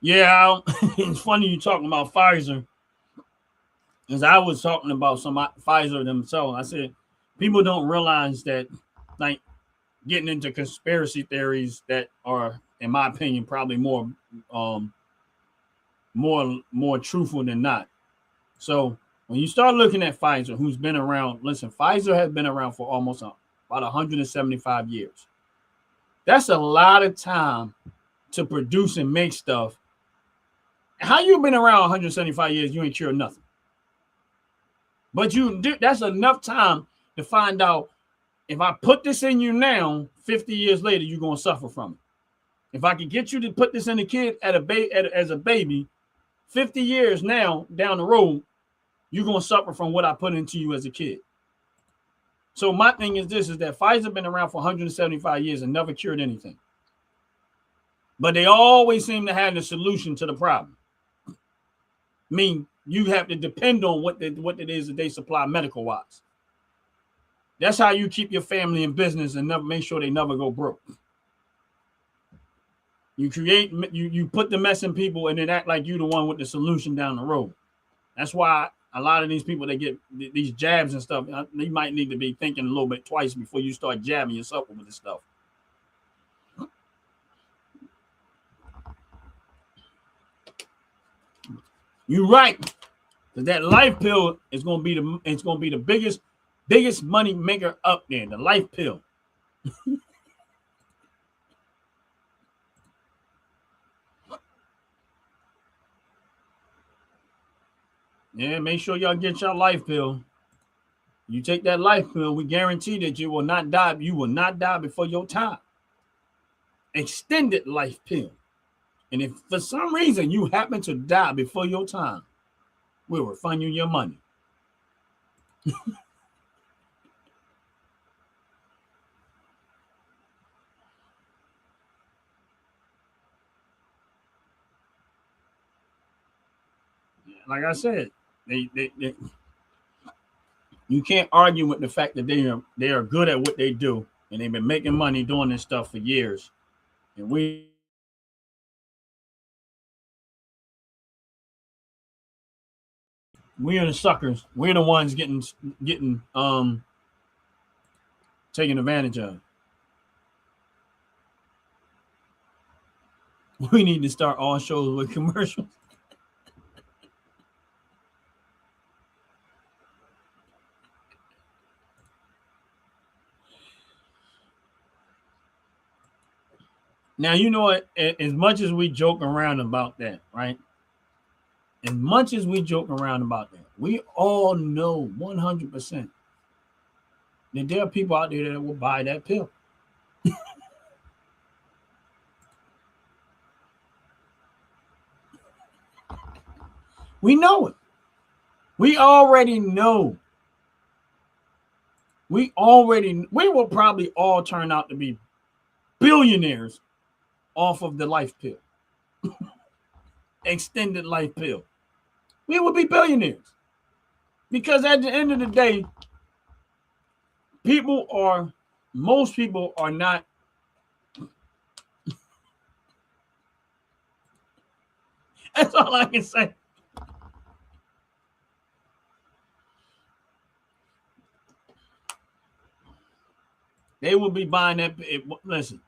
Yeah, it's funny you talking about Pfizer, because I was talking about some Pfizer themselves. I said people don't realize that, like, getting into conspiracy theories that are, in my opinion, probably more truthful than not. So when you start looking at Pfizer, who's been around, listen, Pfizer has been around for almost about 175 years. That's a lot of time to produce and make stuff. How you been around 175 years? You ain't cured nothing. But that's enough time to find out, if I put this in you now, 50 years later, you're going to suffer from it. If I can get you to put this in a kid as a baby, 50 years now down the road, you're going to suffer from what I put into you as a kid. So my thing is this, is that Pfizer been around for 175 years and never cured anything. But they always seem to have the solution to the problem. I mean, you have to depend on what it is that they supply medical wise. That's how you keep your family in business and never make sure they never go broke. You put the mess in people and then act like you the one with the solution down the road. That's why a lot of these people that get these jabs and stuff, they might need to be thinking a little bit twice before you start jabbing yourself with this stuff. You're right. That life pill is going to be the biggest money maker up there. The life pill. Yeah, make sure y'all get your life pill. You take that life pill, we guarantee that you will not die. You will not die before your time. Extended life pill. And if for some reason you happen to die before your time, we'll refund you your money. Like I said, they you can't argue with the fact that they are good at what they do, and they've been making money doing this stuff for years. And we're the suckers. We're the ones getting taken advantage of. We need to start all shows with commercials. Now, you know what? As much as we joke around about that, right? As much as we joke around about that, we all know 100% that there are people out there that will buy that pill. We know it. We already know. we will probably all turn out to be billionaires off of the life pill, extended life pill. We would be billionaires because at the end of the day, most people are not. That's all I can say. They will be buying that. Listen,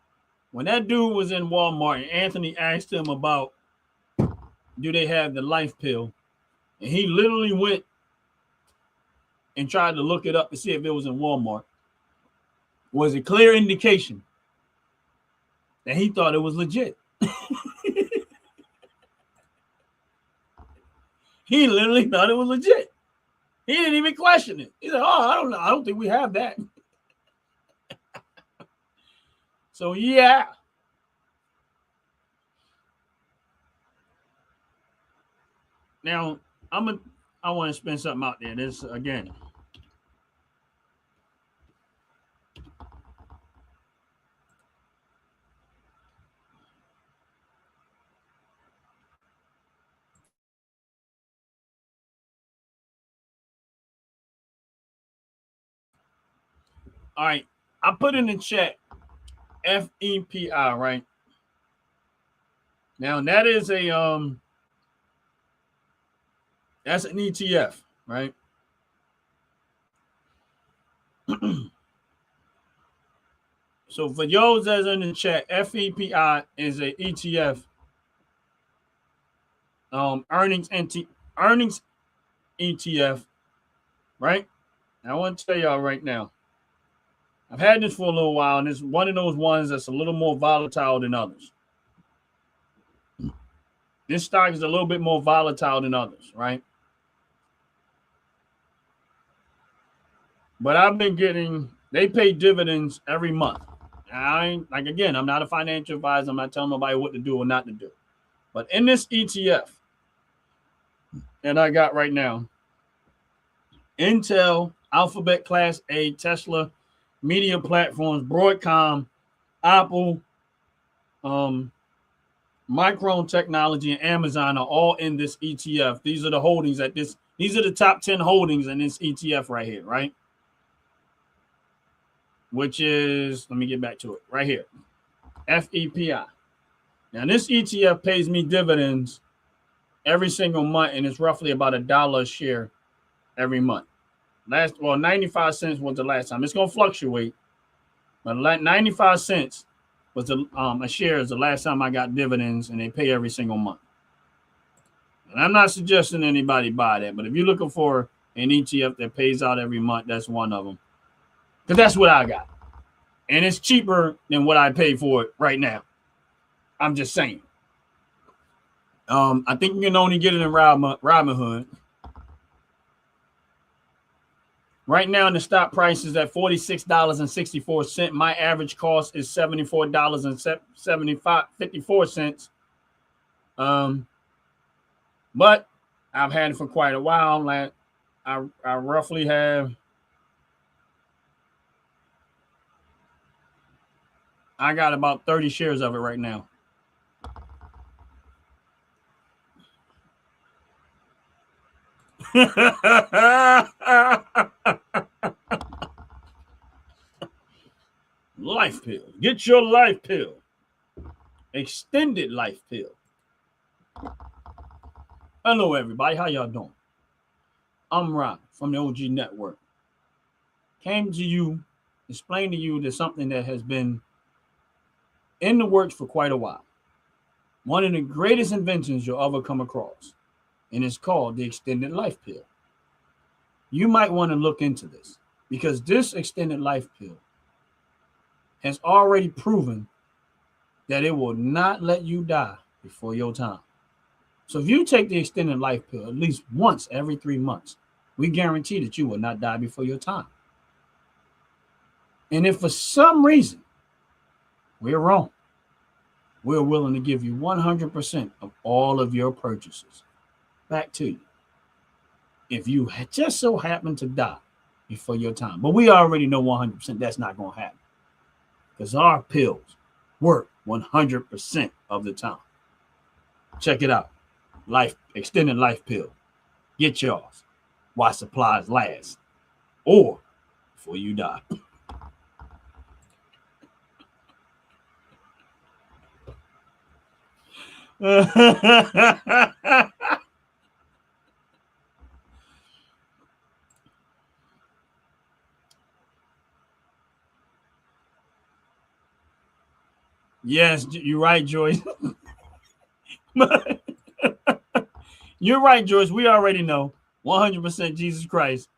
when that dude was in Walmart and Anthony asked him about do they have the life pill, and he literally went and tried to look it up to see if it was in Walmart, was a clear indication that he thought it was legit. He literally thought it was legit. He didn't even question it. He said, "Oh, I don't know. I don't think we have that." So yeah. Now I want to spend something out there. This again. All right. I put in the chat FEPI, right? Now that is that's an ETF, right? So for those that's in the chat, FEPI is a ETF, earnings ETF, right? Now I want to tell y'all right now, I've had this for a little while, and it's one of those ones that's a little more volatile than others. This stock is a little bit more volatile than others, right? But I've been they pay dividends every month. I'm not a financial advisor. I'm not telling nobody what to do or not to do. But in this ETF that I got right now, Intel, Alphabet Class A, Tesla, Media Platforms, Broadcom, Apple, Micron Technology, and Amazon are all in this ETF. These are the holdings these are the top 10 holdings in this ETF right here, right? Which is, let me get back to it right here, FEPI. Now, this ETF pays me dividends every single month, and it's roughly about $1 a share every month. 95 cents was the last time. It's going to fluctuate, but 95 cents was a share is the last time I got dividends, and they pay every single month. And I'm not suggesting anybody buy that, but if you're looking for an ETF that pays out every month, that's one of them. Because that's what I got. And it's cheaper than what I pay for it right now. I'm just saying. I think you can only get it in Robinhood. Right now, the stock price is at $46.64. My average cost is $74.54. But I've had it for quite a while. I roughly have. I got about 30 shares of it right now. Life pill. Get your life pill. Extended life pill. Hello, everybody. How y'all doing? I'm Ron from the OG Network. Came to you, explain to you there's something that has been in the works for quite a while. One of the greatest inventions you'll ever come across. And it's called the extended life pill. You might want to look into this because this extended life pill has already proven that it will not let you die before your time. So if you take the extended life pill at least once every 3 months, we guarantee that you will not die before your time. And if for some reason we're wrong, we're willing to give you 100% of all of your purchases back to you. If you just so happen to die for your time. But we already know 100% that's not going to happen because our pills work 100% of the time. Check it out. Extended life pill. Get yours while supplies last or before you die. Yes, you're right, Joyce. You're right, Joyce. We already know 100% Jesus Christ.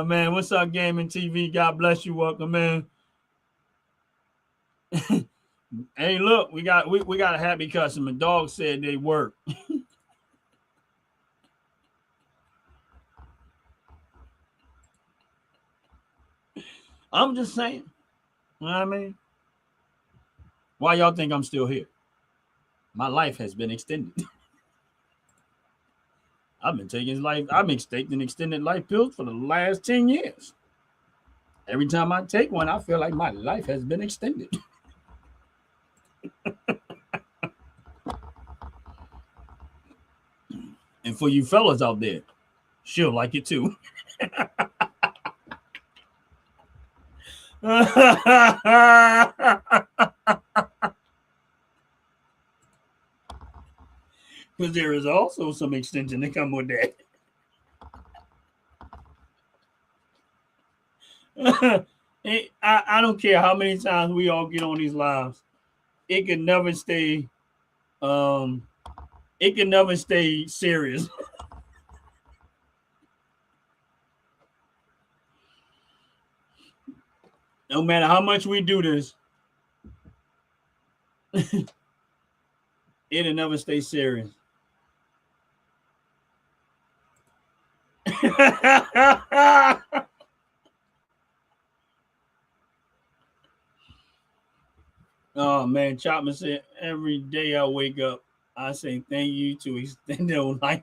Man, what's up, Gaming TV? God bless you. Welcome, man. Hey, look, we got a happy customer. Dog said they work. I'm just saying. You know what I mean? Why y'all think I'm still here? My life has been extended. I've been taking extended life pills for the last 10 years. Every time I take one, I feel like my life has been extended. And for you fellas out there, she'll like it too. Because there is also some extension that come with that. I don't care how many times we all get on these lives. It can never stay serious. No matter how much we do this, it'll never stay serious. Oh man, Chapman said every day I wake up, I say thank you to extend their life.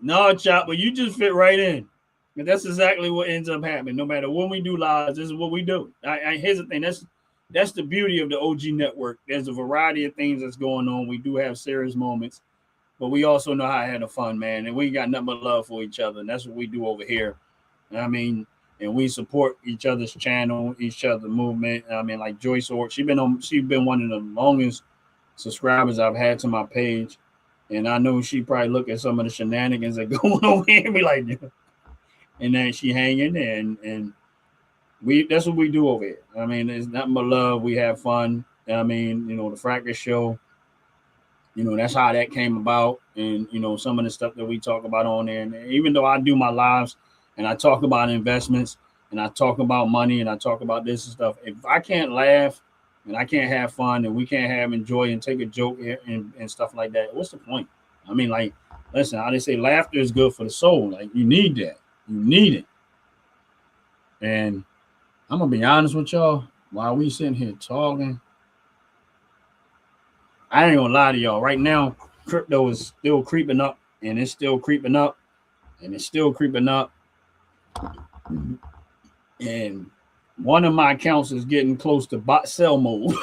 No, Chopper, you just fit right in. And that's exactly what ends up happening. No matter when we do lives, this is what we do. Here's the thing. That's the beauty of the OG network. There's a variety of things that's going on. We do have serious moments, but we also know how to have the fun, man. And we got nothing but love for each other. And that's what we do over here. I mean, and we support each other's channel, each other's movement. I mean, like Joyce Orr, she's been one of the longest subscribers I've had to my page. And I know she probably look at some of the shenanigans that go on here and be like, and then she hanging there, and that's what we do over here. I mean, it's nothing but love. We have fun. I mean, the Fracas Show, that's how that came about. And, some of the stuff that we talk about on there. And even though I do my lives and I talk about investments and I talk about money and I talk about this and stuff, if I can't laugh and I can't have fun and we can't have enjoy and take a joke and stuff like that, what's the point? I mean, like, listen, how they say laughter is good for the soul. Like, you need that. You need it. And I'm going to be honest with y'all. While we sitting here talking, I ain't going to lie to y'all. Right now, crypto is still creeping up, and it's still creeping up, and it's still creeping up. And one of my accounts is getting close to bot sell mode.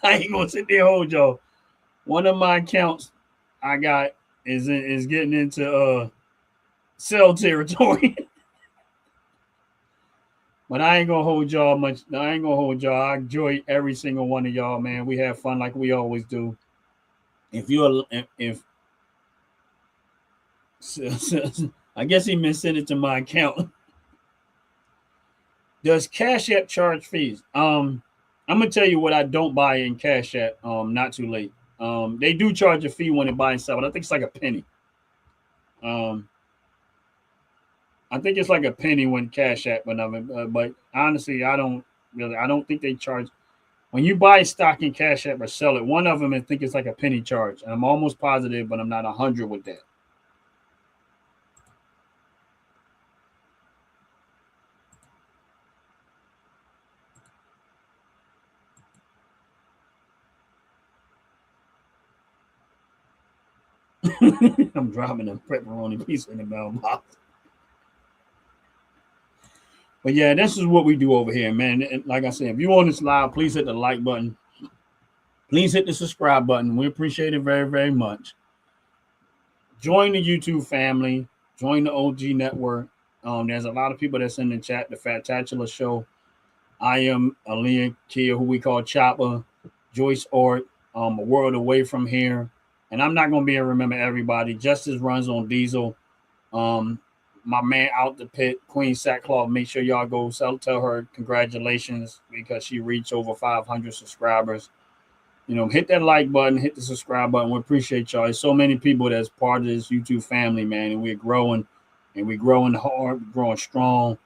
I ain't going to sit there and hold y'all. One of my accounts I got is getting into sell territory. But I ain't gonna hold y'all much. I ain't gonna hold y'all. I enjoy every single one of y'all, man. We have fun like we always do. If I guess he sent it to my account. Does Cash App charge fees? I'm gonna tell you what I don't buy in Cash App. Not too late. They do charge a fee when they buy and sell, but I think it's like a penny. I think it's like a penny when Cash App, but honestly, I don't think they charge. When you buy stock in Cash App or sell it, one of them I think it's like a penny charge. And I'm almost positive, but I'm not 100 with that. I'm dropping a pepperoni pizza in the mailbox. But yeah, this is what we do over here, man. And like I said, if you're on this live, please hit the like button. Please hit the subscribe button. We appreciate it very, very much. Join the YouTube family. Join the OG network. There's a lot of people that's in the chat. The Fattatula Show. I am Aaliyah Kia, who we call Chopper. Joyce Ort. A world away from here. And I'm not going to be able to remember everybody. Justice runs on Diesel. My man out the pit, Queen Sackcloth. Make sure y'all go tell her congratulations because she reached over 500 subscribers. Hit that like button, hit the subscribe button. We appreciate y'all. There's so many people that's part of this YouTube family, man, and we're growing, and we're growing hard, we're growing strong,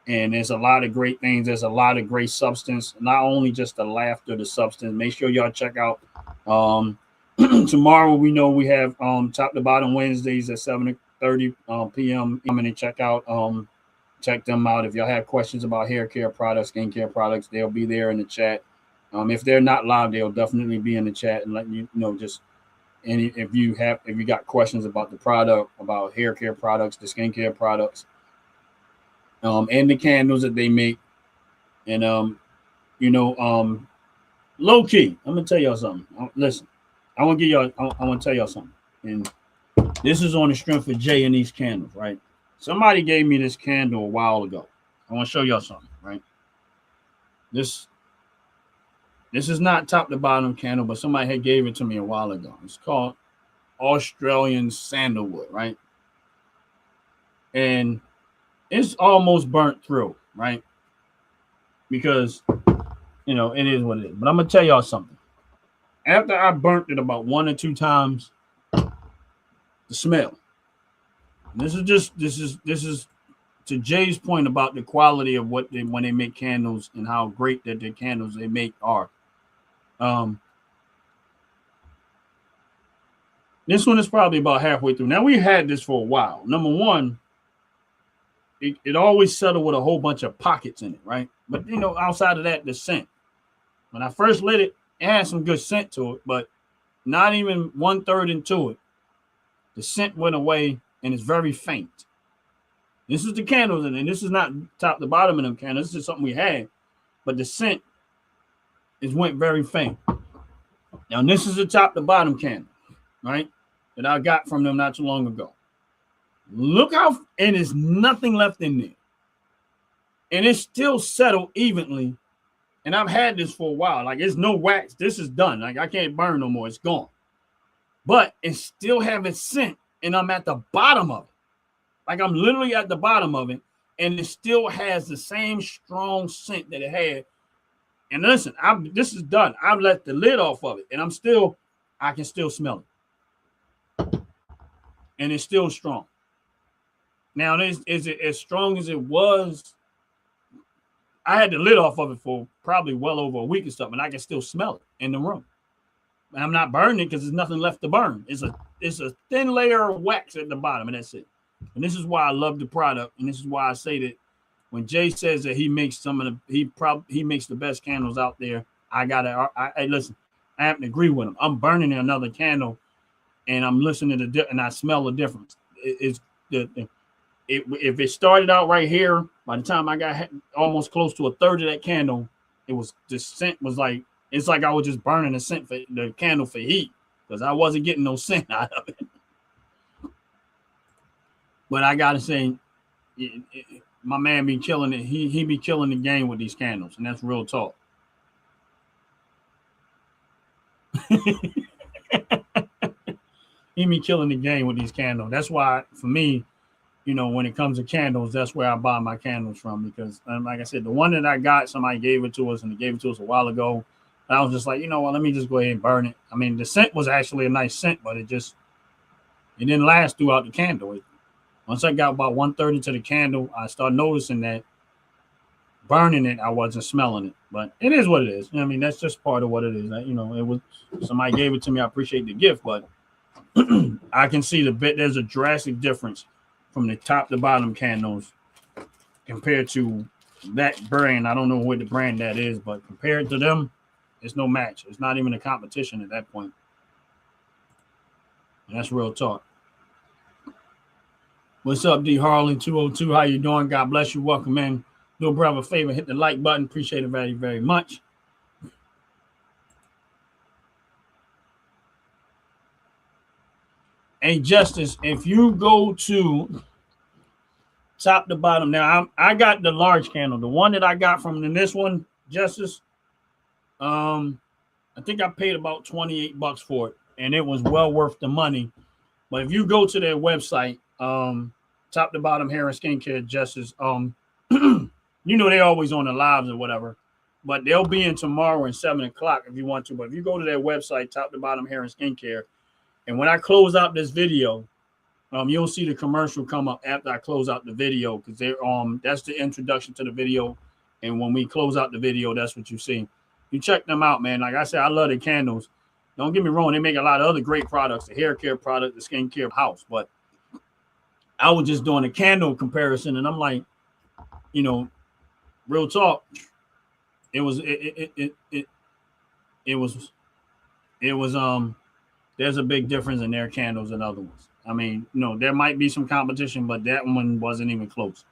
and there's a lot of great things. There's a lot of great substance, not only just the laughter, the substance. Make sure y'all check out tomorrow. We know we have Top to Bottom Wednesdays at 7:30 p.m. I'm gonna check them out. If y'all have questions about hair care products, skin care products, they'll be there in the chat. If they're not live, they'll definitely be in the chat and let you know just if you got questions about the product, about hair care products, the skincare products, and the candles that they make. And low key, I'm gonna tell y'all something. Listen, I want to tell y'all something. And this is on the strength of Jay and these candles, right? Somebody gave me this candle a while ago. I want to show y'all something, right? This is not top to bottom candle, but somebody had gave it to me a while ago. It's called Australian Sandalwood, right? And it's almost burnt through, right? Because, it is what it is. But I'm going to tell y'all something. After I burnt it about 1 or 2 times, the smell. This is to Jay's point about the quality of when they make candles and how great that the candles they make are. This one is probably about halfway through. Now we had this for a while. Number one, it always settled with a whole bunch of pockets in it, right? But outside of that, the scent. When I first lit it, it had some good scent to it, but not even 1/3 into it, the scent went away and it's very faint. This is the candles, and this is not top to bottom of them candles. This is something we had, but the scent went very faint. Now this is the top to bottom candle, right? That I got from them not too long ago. Look how, and there's nothing left in there, and it's still settled evenly. And I've had this for a while. Like, it's no wax. This is done. Like, I can't burn no more. It's gone. But it still having scent, and I'm at the bottom of it. Like, I'm literally at the bottom of it, and it still has the same strong scent that it had. And listen, this is done. I've let the lid off of it, and I can still smell it. And it's still strong. Now, is it as strong as it was? I had the lid off of it for probably well over a week or something, and I can still smell it in the room. And I'm not burning it because there's nothing left to burn. It's a thin layer of wax at the bottom, and that's it. And this is why I love the product, and this is why I say that when Jay says that he makes he makes the best candles out there, I listen. I have to agree with him. I'm burning another candle, and I'm listening to and I smell the difference. If it started out right here, by the time I got almost close to 1/3 of that candle, the scent was like, it's like I was just burning the candle for heat because I wasn't getting no scent out of it. But I gotta say, my man be killing it. He be killing the game with these candles, and that's real talk. He be killing the game with these candles. That's why, for me, when it comes to candles, that's where I buy my candles from. Because, like I said, the one that I got, somebody gave it to us, and they gave it to us a while ago. And I was just like, let me just go ahead and burn it. I mean, the scent was actually a nice scent, but it didn't last throughout the candle. Once I got about 1/3 into the candle, I started noticing that burning it, I wasn't smelling it. But it is what it is. I mean, that's just part of what it is. It was somebody gave it to me. I appreciate the gift, but I can see there's a drastic difference from the top to bottom candles compared to that brand. I don't know what the brand that is, but compared to them, it's no match. It's not even a competition at that point. And that's real talk. What's up, D Harlan 202? How you doing? God bless you. Welcome in. Do a brother a favor, hit the like button. Appreciate it very, very much. Hey, Justice, if you go to top to bottom, now I got the large candle, the one that I got from this one, Justice. I think I paid about $28 for it, and it was well worth the money. But if you go to their website, top to bottom hair and skincare, Justice, you know they're always on the lives or whatever, but they'll be in tomorrow at 7:00 if you want to. But if you go to their website, top to bottom hair and skincare, and when I close out this video, you'll see the commercial come up after I close out the video, because they're that's the introduction to the video, and when we close out the video, that's what you see. You check them out, man. Like I said, I love the candles. Don't get me wrong, they make a lot of other great products, the hair care product, the skincare house, but I was just doing a candle comparison, and I'm like, real talk, it was there's a big difference in their candles and other ones. I mean, there might be some competition, but that one wasn't even close.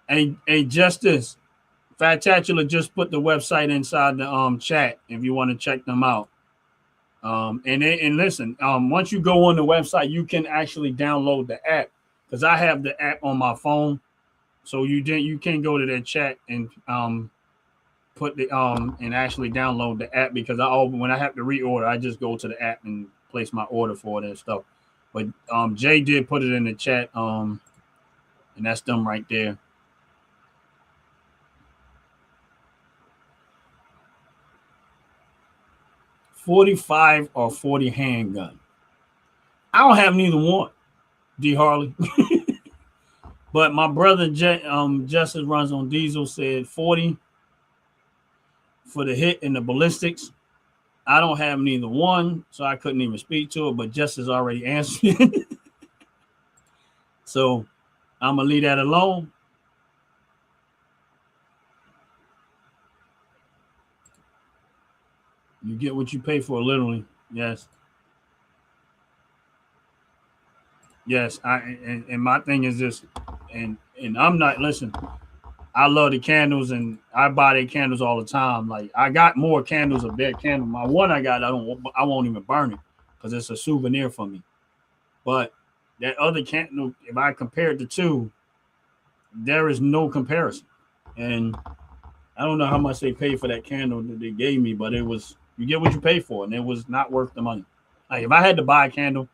Hey, Justice, Fattatula just put the website inside the chat if you want to check them out. And listen, once you go on the website, you can actually download the app, because I have the app on my phone. So you can go to their chat and put the and actually download the app, because when I have to reorder, I just go to the app and place my order for it and stuff. But Jay did put it in the chat, and that's them right there. .45 or 40 handgun. I don't have neither one, D Harley. But my brother Justice runs on Diesel said 40 for the hit and the ballistics. I don't have neither one, so I couldn't even speak to it, but Justice already answered. So I'm gonna leave that alone. You get what you pay for, literally. Yes. Yes. And my thing is this, and I'm not, listen, I love the candles, and I buy their candles all the time. Like, I got more candles of their candle. My one I got, I won't even burn it, because it's a souvenir for me. But that other candle, if I compare the two, there is no comparison. And I don't know how much they paid for that candle that they gave me, but it was, you get what you pay for, and it was not worth the money. Like, if I had to buy a candle,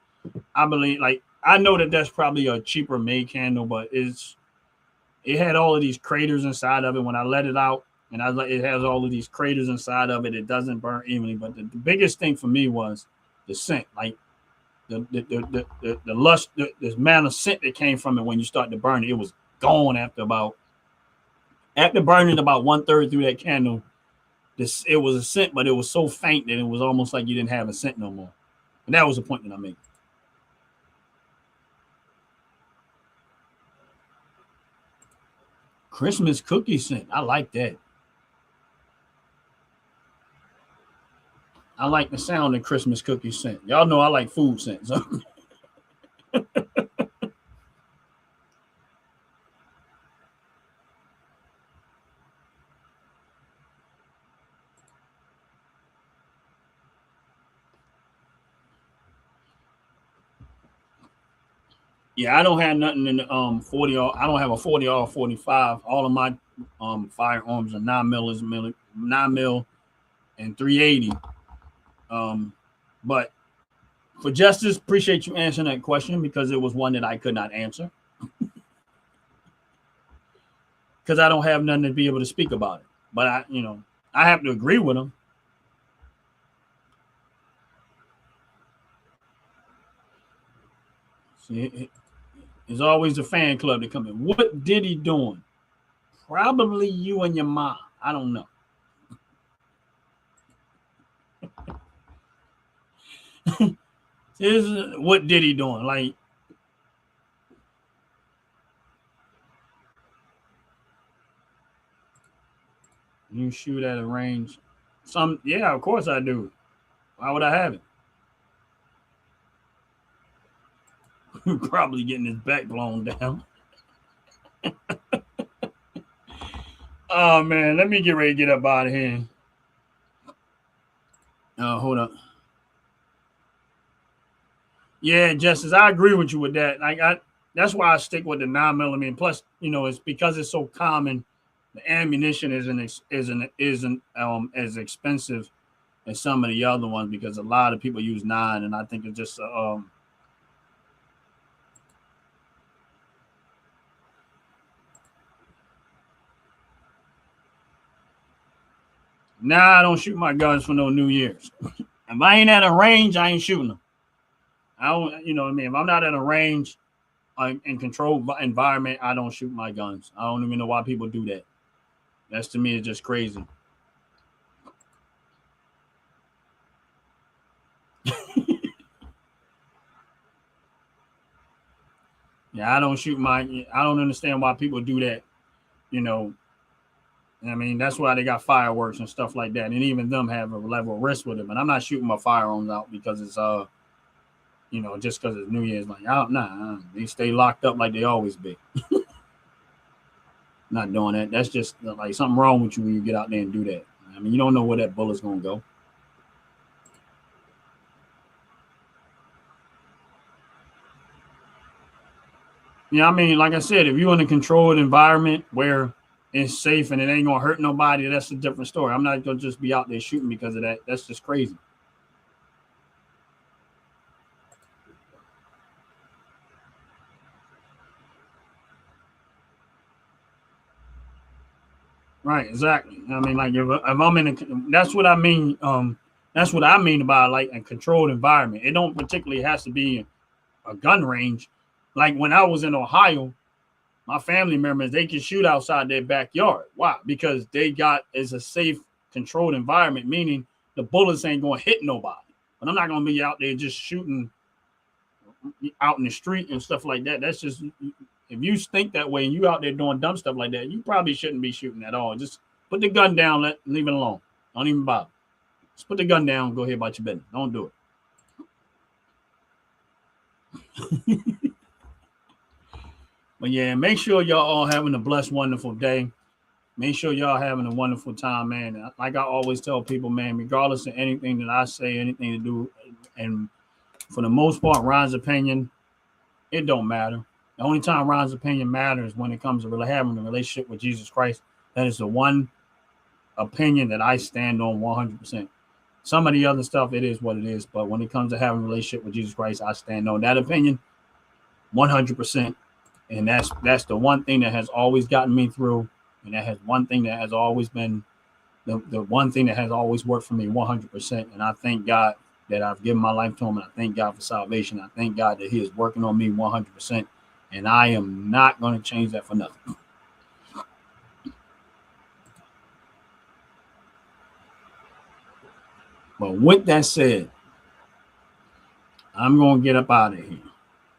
I believe, like, I know that that's probably a cheaper made candle, but it had all of these craters inside of it when I let it out, and it has all of these craters inside of it. It doesn't burn evenly. But the biggest thing for me was the scent, like the lust, the amount of scent that came from it when you start to burn it. It was gone after burning about 1/3 through that candle. It was a scent, but it was so faint that it was almost like you didn't have a scent no more. And that was the point that I made. Christmas cookie scent. I like that. I like the sound of Christmas cookie scent. Y'all know I like food scents. So. Yeah, I don't have nothing in the 40. I don't have a 40 or 45. All of my firearms are 9 mil and 380. But for Justice, appreciate you answering that question, because it was one that I could not answer, because I don't have nothing to be able to speak about it. But I have to agree with him. See, there's always a fan club to come in. What did he doing? Probably you and your mom. I don't know. What did he doing? Like, you shoot at a range. Yeah, of course I do. Why would I have it? Probably getting his back blown down. Oh man, let me get ready to get up out of here. Hold up. Yeah, Justice, I agree with you with that. That's why I stick with the 9mm. Plus, it's because it's so common. The ammunition isn't as expensive as some of the other ones because a lot of people use 9, and I think it's just I don't shoot my guns for no New Year's. If I ain't at a range, I ain't shooting them. I don't, you know what I mean? If I'm not at a range in controlled environment, I don't shoot my guns. I don't even know why people do that. That's, to me, it's just crazy. Yeah, I don't understand why people do that. I mean, that's why they got fireworks and stuff like that. And even them have a level of risk with it. But I'm not shooting my firearms out because it's, just because it's New Year's. Like, they stay locked up like they always be. Not doing that. That's just like something wrong with you when you get out there and do that. I mean, you don't know where that bullet's going to go. Yeah, I mean, like I said, if you're in a controlled environment where it's safe and it ain't going to hurt nobody, that's a different story. I'm not going to just be out there shooting because of that. That's just crazy. Right, exactly. I mean, like if I'm in that's what I mean. That's what I mean about like a controlled environment. It don't particularly has to be a gun range. Like when I was in Ohio, my family members, they can shoot outside their backyard. Why? Because it's a safe, controlled environment, meaning the bullets ain't going to hit nobody. But I'm not going to be out there just shooting out in the street and stuff like that. That's just, if you think that way and you out there doing dumb stuff like that, you probably shouldn't be shooting at all. Just put the gun down, leave it alone. Don't even bother. Just put the gun down, go ahead about your business. Don't do it. But yeah, make sure y'all all having a blessed, wonderful day. Make sure y'all having a wonderful time, man. Like I always tell people, man, regardless of anything that I say, anything to do, and for the most part, Ron's opinion, it don't matter. The only time Ron's opinion matters when it comes to really having a relationship with Jesus Christ. That is the one opinion that I stand on 100%. Some of the other stuff, it is what it is. But when it comes to having a relationship with Jesus Christ, I stand on that opinion 100%. And that's the one thing that has always gotten me through. And that has one thing that has always been the one thing that has always worked for me 100%. And I thank God that I've given my life to him. And I thank God for salvation. I thank God that he is working on me 100%. And I am not going to change that for nothing. But with that said, I'm going to get up out of here.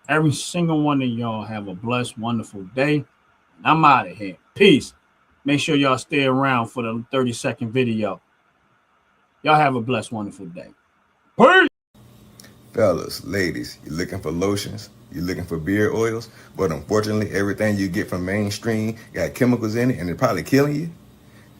Every single one of y'all have a blessed, wonderful day. And I'm out of here. Peace. Make sure y'all stay around for the 30-second video. Y'all have a blessed, wonderful day. Peace. Fellas, ladies, you're looking for lotions, you're looking for beard oils, but unfortunately, everything you get from mainstream got chemicals in it and it's probably killing you?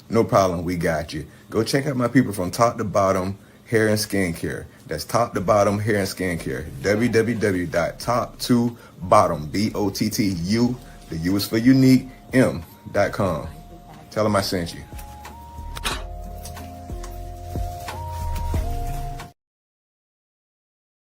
No problem, we got you. Go check out my people from Top to Bottom Hair and Skincare. That's Top to Bottom Hair and Skincare. www.top2bottom, BOTTU, the U is for unique, M.com. Tell them I sent you.